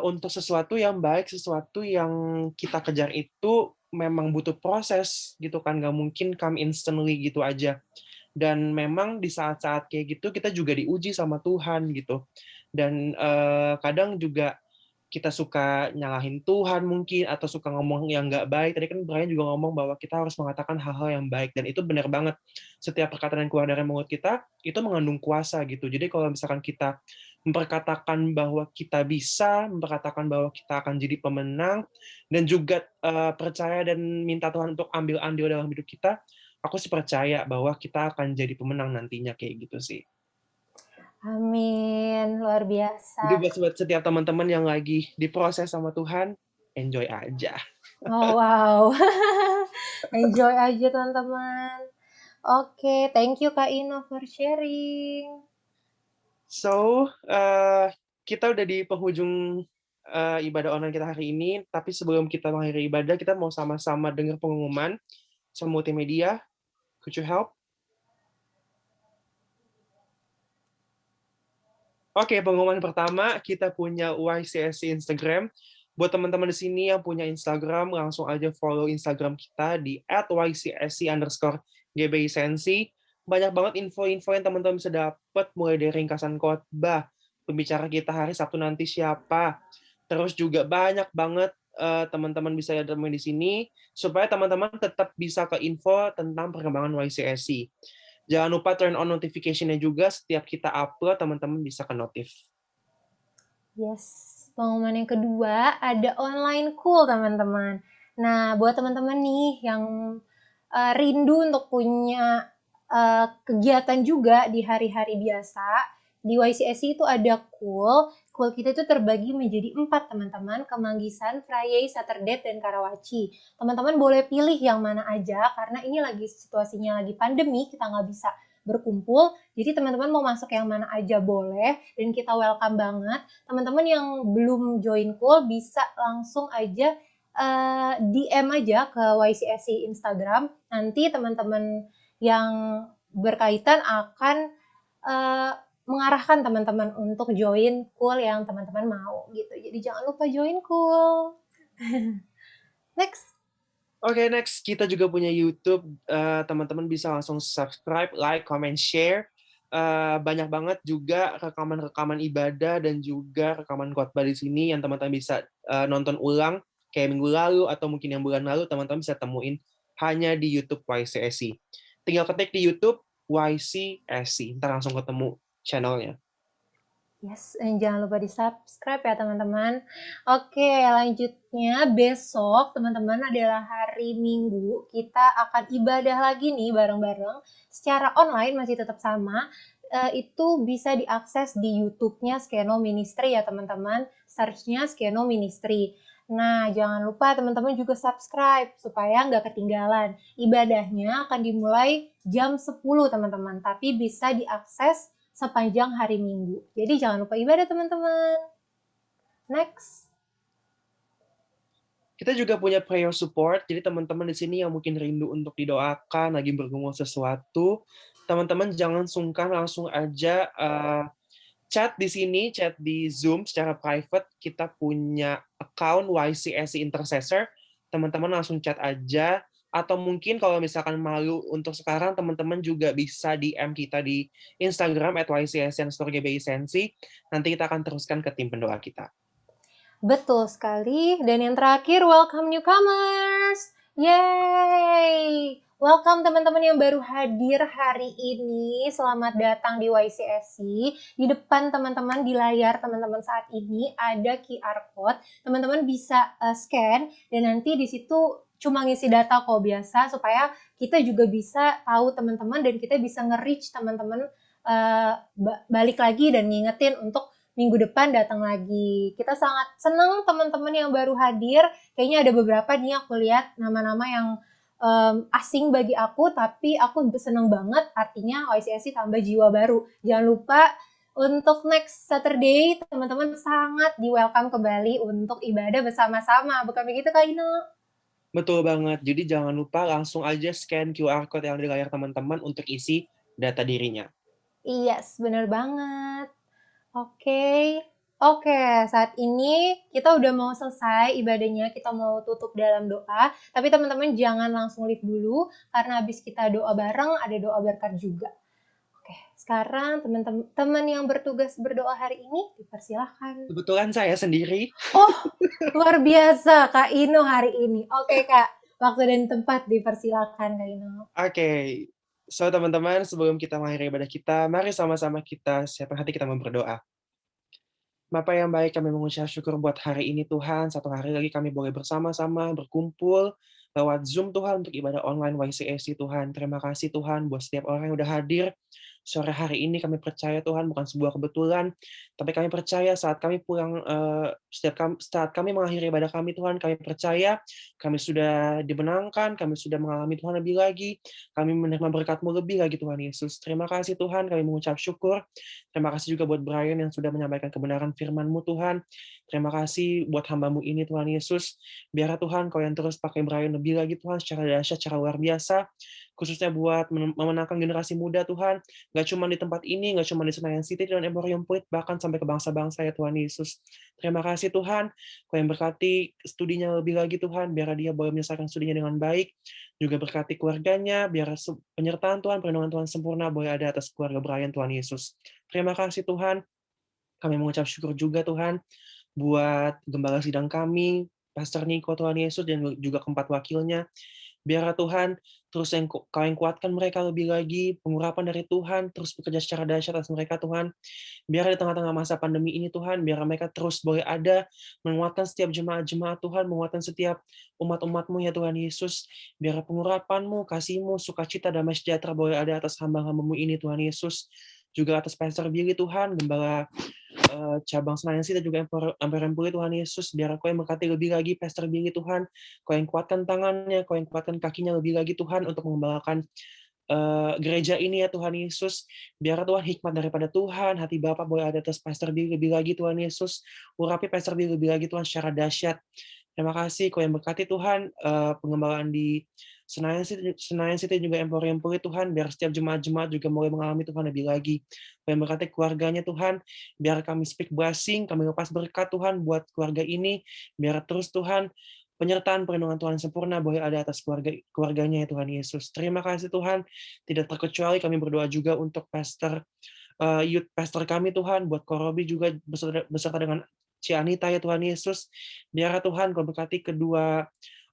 untuk sesuatu yang baik, sesuatu yang kita kejar itu memang butuh proses gitu kan, nggak mungkin come instantly gitu aja. Dan memang di saat-saat kayak gitu kita juga diuji sama Tuhan gitu. Dan kadang juga kita suka nyalahin Tuhan mungkin atau suka ngomong yang nggak baik. Tadi kan Brian juga ngomong bahwa kita harus mengatakan hal-hal yang baik dan itu benar banget. Setiap perkataan yang keluar dari mulut kita itu mengandung kuasa gitu. Jadi kalau misalkan kita memperkatakan bahwa kita bisa, memperkatakan bahwa kita akan jadi pemenang dan juga percaya dan minta Tuhan untuk ambil andil dalam hidup kita, aku sih percaya bahwa kita akan jadi pemenang nantinya kayak gitu sih. Amin, luar biasa. Jadi buat setiap teman-teman yang lagi diproses sama Tuhan, enjoy aja. Oh wow, enjoy aja teman-teman. Oke, thank you Kak Ino for sharing. So, kita udah di penghujung ibadah online kita hari ini, tapi sebelum kita mengakhiri ibadah, kita mau sama-sama dengar pengumuman sama multimedia. Could you help? Oke, pengumuman pertama, kita punya YCSC Instagram. Buat teman-teman di sini yang punya Instagram, langsung aja follow Instagram kita di @YCSC_GBIsensi. Banyak banget info-info yang teman-teman bisa dapat, mulai dari ringkasan khotbah, pembicara kita hari Sabtu nanti siapa. Terus juga banyak banget teman-teman bisa temuin di sini, supaya teman-teman tetap bisa ke info tentang perkembangan YCSC. Jangan lupa turn on notification-nya juga, setiap kita upload, teman-teman bisa ke notif. Yes, pengumuman yang kedua ada online cool teman-teman. Nah, buat teman-teman nih yang rindu untuk punya kegiatan juga di hari-hari biasa, di YCSC itu ada cool. Cool kita itu terbagi menjadi 4 teman-teman, Kemanggisan, Frayay, Saterdet, dan Karawaci. Teman-teman boleh pilih yang mana aja, karena ini lagi situasinya lagi pandemi, kita nggak bisa berkumpul, jadi teman-teman mau masuk yang mana aja boleh, dan kita welcome banget. Teman-teman yang belum join cool bisa langsung aja DM aja ke YCSC Instagram, nanti teman-teman yang berkaitan akan mengarahkan teman-teman untuk join cool yang teman-teman mau gitu. Jadi jangan lupa join cool. Next. Oke, next kita juga punya YouTube. Teman-teman bisa langsung subscribe, like, comment, share. Banyak banget juga rekaman-rekaman ibadah dan juga rekaman khotbah di sini yang teman-teman bisa nonton ulang kayak minggu lalu atau mungkin yang bulan lalu, teman-teman bisa temuin hanya di YouTube YCSC. Tinggal ketik di YouTube YCSC, ntar langsung ketemu channelnya. Yes, jangan lupa di subscribe ya teman-teman. Oke, lanjutnya besok teman-teman adalah hari Minggu. Kita akan ibadah lagi nih bareng-bareng. Secara online masih tetap sama. Itu bisa diakses di YouTube-nya Skeno Ministry ya teman-teman. Search-nya Skeno Ministry. Nah, jangan lupa teman-teman juga subscribe supaya nggak ketinggalan. Ibadahnya akan dimulai jam 10 teman-teman, tapi bisa diakses sepanjang hari Minggu. Jadi jangan lupa ibadah teman-teman. Next. Kita juga punya prayer support, jadi teman-teman di sini yang mungkin rindu untuk didoakan, lagi bergumul sesuatu, teman-teman jangan sungkan, langsung aja chat di sini, chat di Zoom secara private. Kita punya account YCSC Intercessor, teman-teman langsung chat aja. Atau mungkin kalau misalkan malu untuk sekarang, teman-teman juga bisa DM kita di Instagram @YCSC_GBIsensi. Nanti kita akan teruskan ke tim pendoa kita. Betul sekali. Dan yang terakhir, welcome newcomers. Yay! Welcome teman-teman yang baru hadir hari ini. Selamat datang di YCSC. Di depan teman-teman, di layar teman-teman saat ini ada QR code. Teman-teman bisa scan dan nanti di situ cuma ngisi data kok biasa supaya kita juga bisa tahu teman-teman dan kita bisa nge-reach teman-teman balik lagi dan ngingetin untuk minggu depan datang lagi. Kita sangat senang teman-teman yang baru hadir. Kayaknya ada beberapa nih aku lihat nama-nama yang asing bagi aku, tapi aku senang banget, artinya YCSC tambah jiwa baru. Jangan lupa untuk next Saturday, teman-teman sangat di-welcome kembali untuk ibadah bersama-sama. Bukan begitu, Kak Ino? Betul banget. Jadi jangan lupa langsung aja scan QR code yang di layar teman-teman untuk isi data dirinya. Yes, bener banget. Oke. Oke, saat ini kita udah mau selesai ibadahnya, kita mau tutup dalam doa. Tapi teman-teman jangan langsung leave dulu, karena habis kita doa bareng, ada doa berkat juga. Oke, sekarang teman-teman yang bertugas berdoa hari ini, dipersilahkan. Kebetulan saya sendiri. Oh, luar biasa Kak Ino hari ini. Oke Kak, waktu dan tempat dipersilahkan Kak Ino. Oke. So teman-teman, sebelum kita mengakhiri ibadah kita, mari sama-sama kita siapkan hati kita berdoa. Bapa yang baik, kami mengucap syukur buat hari ini Tuhan. Satu hari lagi kami boleh bersama-sama berkumpul lewat Zoom Tuhan untuk ibadah online YCSC Tuhan. Terima kasih Tuhan buat setiap orang yang udah hadir. Sore hari ini kami percaya Tuhan bukan sebuah kebetulan, tapi kami percaya saat kami pulang, saat kami mengakhiri ibadah kami Tuhan, kami percaya kami sudah dimenangkan, kami sudah mengalami Tuhan lebih lagi, kami menerima berkat-Mu lebih lagi Tuhan Yesus. Terima kasih Tuhan, kami mengucap syukur. Terima kasih juga buat Brian yang sudah menyampaikan kebenaran firman-Mu Tuhan. Terima kasih buat hamba-Mu ini Tuhan Yesus. Biar Tuhan Kau yang terus pakai Brian lebih lagi Tuhan secara dahsyat, secara luar biasa. Khususnya buat memenangkan generasi muda Tuhan. Nggak cuma di tempat ini, nggak cuma di Senayan City dan Emporium Point, bahkan sampai ke bangsa-bangsa ya Tuhan Yesus. Terima kasih Tuhan, Kau yang berkati studinya lebih lagi Tuhan, biar dia boleh menyelesaikan studinya dengan baik. Juga berkati keluarganya, biar penyertaan Tuhan, perlindungan Tuhan sempurna boleh ada atas keluarga Brian Tuhan Yesus. Terima kasih Tuhan, kami mengucap syukur juga Tuhan, buat gembala sidang kami, Pastor Niko Tuhan Yesus, dan juga keempat wakilnya. Biarlah Tuhan, terus Kau yang kuatkan mereka lebih lagi, pengurapan dari Tuhan, terus bekerja secara dahsyat atas mereka Tuhan. Biar di tengah-tengah masa pandemi ini Tuhan, biar mereka terus boleh ada, menguatkan setiap jemaat-jemaat Tuhan, menguatkan setiap umat-umat-Mu ya Tuhan Yesus. Biar pengurapan-Mu, kasih-Mu, sukacita, damai sejahtera boleh ada atas hamba-hamba-Mu ini Tuhan Yesus. Juga atas Pastor Billy Tuhan, gembala cabang Senayan City dan juga Emporium Point Tuhan Yesus, biar Kau yang berkati lebih lagi Pastor Billy Tuhan, Kau yang kuatkan tangannya, Kau yang kuatkan kakinya lebih lagi Tuhan untuk mengembalakan gereja ini ya Tuhan Yesus. Biar Tuhan hikmat daripada Tuhan, hati Bapa boleh ada atas Pastor Billy lebih lagi Tuhan Yesus, urapi Pastor Billy lebih lagi Tuhan secara dahsyat. Terima kasih Kau yang berkati Tuhan, pengembalaan di Senayan City juga Emporium Point Tuhan, biar setiap jemaat-jemaat juga mulai mengalami Tuhan lebih lagi. Kau yang berkati keluarganya Tuhan, biar kami speak blessing, kami lepas berkat Tuhan buat keluarga ini, biar terus Tuhan penyertaan perlindungan Tuhan sempurna boleh ada atas keluarganya ya Tuhan Yesus. Terima kasih Tuhan, tidak terkecuali kami berdoa juga untuk youth pastor kami Tuhan, buat Korobi juga beserta dengan Cianita ya Tuhan Yesus. Biar Tuhan Kau berkati kedua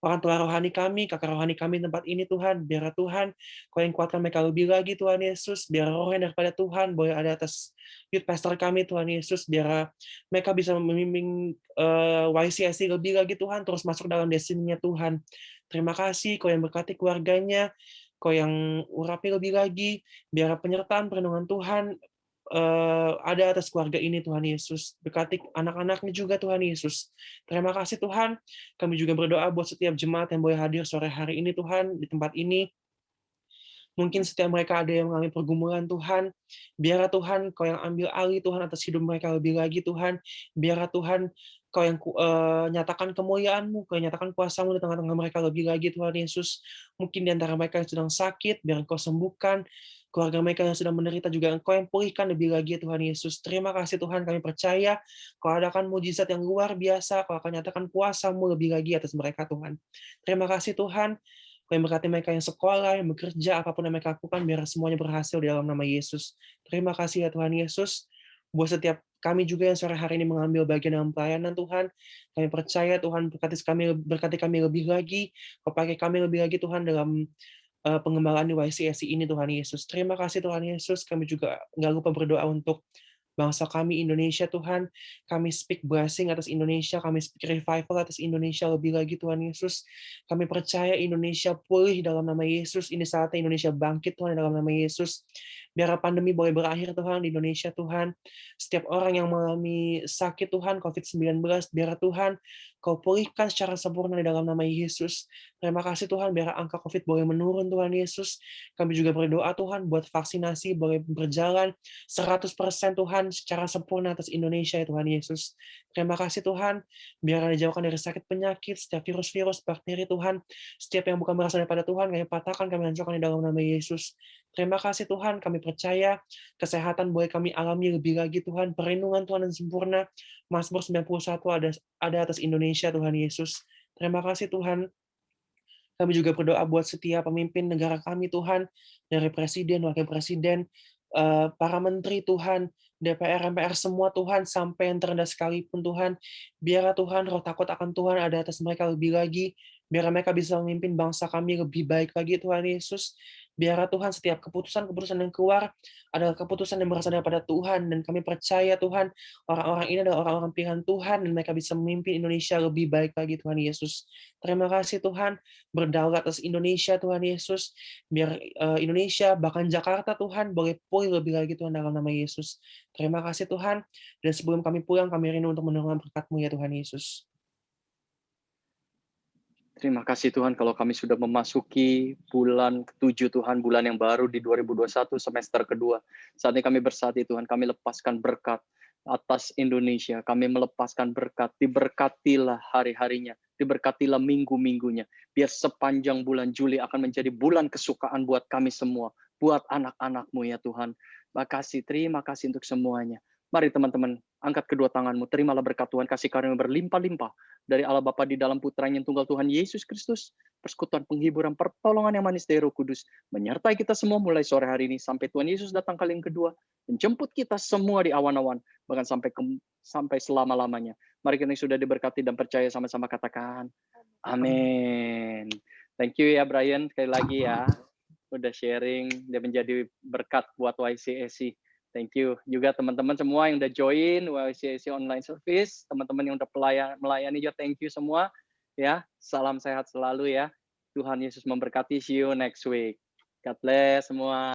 orang tua rohani kami, kakak rohani kami di tempat ini Tuhan. Biar Tuhan Kau yang kuatkan mereka lebih lagi Tuhan Yesus. Biar roh yang daripada Tuhan boleh ada atas youth pastor kami Tuhan Yesus. Biar mereka bisa membimbing YCSC lebih lagi Tuhan, terus masuk dalam destiny-nya Tuhan. Terima kasih Kau yang berkati keluarganya, Kau yang urapi lebih lagi, biar penyertaan perlindungan Tuhan ada atas keluarga ini Tuhan Yesus. Berkati anak-anaknya juga Tuhan Yesus. Terima kasih Tuhan. Kami juga berdoa buat setiap jemaat yang boleh hadir sore hari ini Tuhan di tempat ini. Mungkin setiap mereka ada yang mengalami pergumulan Tuhan. Biarlah Tuhan Kau yang ambil alih Tuhan atas hidup mereka lebih lagi Tuhan. Biarlah Tuhan Kau yang nyatakan kemuliaan-Mu, Kau yang nyatakan kuasa-Mu di tengah-tengah mereka lebih lagi Tuhan Yesus. Mungkin di antara mereka yang sedang sakit, biar Kau sembuhkan. Keluarga mereka yang sedang menderita juga Engkau yang pulihkan lebih lagi Tuhan Yesus. Terima kasih Tuhan, kami percaya Kau adakan mujizat yang luar biasa, Kau akan nyatakan kuasa-Mu lebih lagi atas mereka Tuhan. Terima kasih Tuhan, Kau yang berkati mereka yang sekolah, yang bekerja, apapun yang mereka lakukan, biar semuanya berhasil di dalam nama Yesus. Terima kasih ya Tuhan Yesus, buat setiap kami juga yang sore hari ini mengambil bagian dalam pelayanan Tuhan. Kami percaya Tuhan berkati kami lebih lagi, Kau pakai kami lebih lagi Tuhan dalam pengembalaan di YCSC ini Tuhan Yesus. Terima kasih Tuhan Yesus. Kami juga nggak lupa berdoa untuk bangsa kami Indonesia Tuhan. Kami speak blessing atas Indonesia, kami speak revival atas Indonesia lebih lagi Tuhan Yesus. Kami percaya Indonesia pulih dalam nama Yesus. Ini saatnya Indonesia bangkit Tuhan dalam nama Yesus. Biar pandemi boleh berakhir Tuhan di Indonesia Tuhan. Setiap orang yang mengalami sakit Tuhan, COVID-19, biar Tuhan Kau pulihkan secara sempurna di dalam nama Yesus. Terima kasih Tuhan, biar angka COVID boleh menurun Tuhan Yesus. Kami juga berdoa Tuhan, buat vaksinasi boleh berjalan 100% Tuhan secara sempurna atas Indonesia ya Tuhan Yesus. Terima kasih Tuhan, biar dijauhkan dari sakit penyakit, setiap virus-virus, bakteri Tuhan, setiap yang bukan berasal daripada Tuhan, kami patahkan, kami hancurkan di dalam nama Yesus. Terima kasih Tuhan, kami percaya kesehatan boleh kami alami lebih lagi Tuhan, perlindungan Tuhan yang sempurna, Mazmur 91 ada atas Indonesia Tuhan Yesus. Terima kasih Tuhan, kami juga berdoa buat setiap pemimpin negara kami Tuhan, dari presiden, wakil presiden, para menteri Tuhan, DPR, MPR semua Tuhan, sampai yang terendah sekalipun Tuhan, biarlah Tuhan roh takut akan Tuhan ada atas mereka lebih lagi, biar mereka bisa memimpin bangsa kami lebih baik lagi Tuhan Yesus. Biarlah Tuhan setiap keputusan-keputusan yang keluar adalah keputusan yang berasal daripada Tuhan, dan kami percaya Tuhan, orang-orang ini adalah orang-orang pilihan Tuhan, dan mereka bisa memimpin Indonesia lebih baik lagi Tuhan Yesus. Terima kasih Tuhan, berdaulat atas Indonesia Tuhan Yesus, biar Indonesia bahkan Jakarta Tuhan boleh pulih lebih lagi Tuhan dalam nama Yesus. Terima kasih Tuhan, dan sebelum kami pulang kami rindu untuk menerima berkat-Mu ya Tuhan Yesus. Terima kasih Tuhan kalau kami sudah memasuki bulan ke-7 Tuhan, bulan yang baru di 2021 semester kedua. Saat ini kami bersatu Tuhan, kami lepaskan berkat atas Indonesia. Kami melepaskan berkat, diberkatilah hari-harinya, diberkatilah minggu-minggunya. Biar sepanjang bulan Juli akan menjadi bulan kesukaan buat kami semua, buat anak-anak-Mu ya Tuhan. Terima kasih untuk semuanya. Mari teman-teman, angkat kedua tanganmu, terimalah berkat Tuhan, kasih karunia berlimpah-limpah dari Allah Bapa di dalam Putranya yang tunggal Tuhan Yesus Kristus, persekutuan penghiburan pertolongan yang manis dari Roh Kudus, menyertai kita semua mulai sore hari ini, sampai Tuhan Yesus datang kali yang kedua, menjemput kita semua di awan-awan, bahkan sampai selama-lamanya. Mari kita yang sudah diberkati dan percaya sama-sama katakan, amin. Thank you ya Brian, sekali lagi ya, udah sharing, dia menjadi berkat buat YCSC. Thank you juga teman-teman semua yang udah join YCSC online service, teman-teman yang udah melayani juga thank you semua ya. Salam sehat selalu ya. Tuhan Yesus memberkati. See you next week. God bless semua.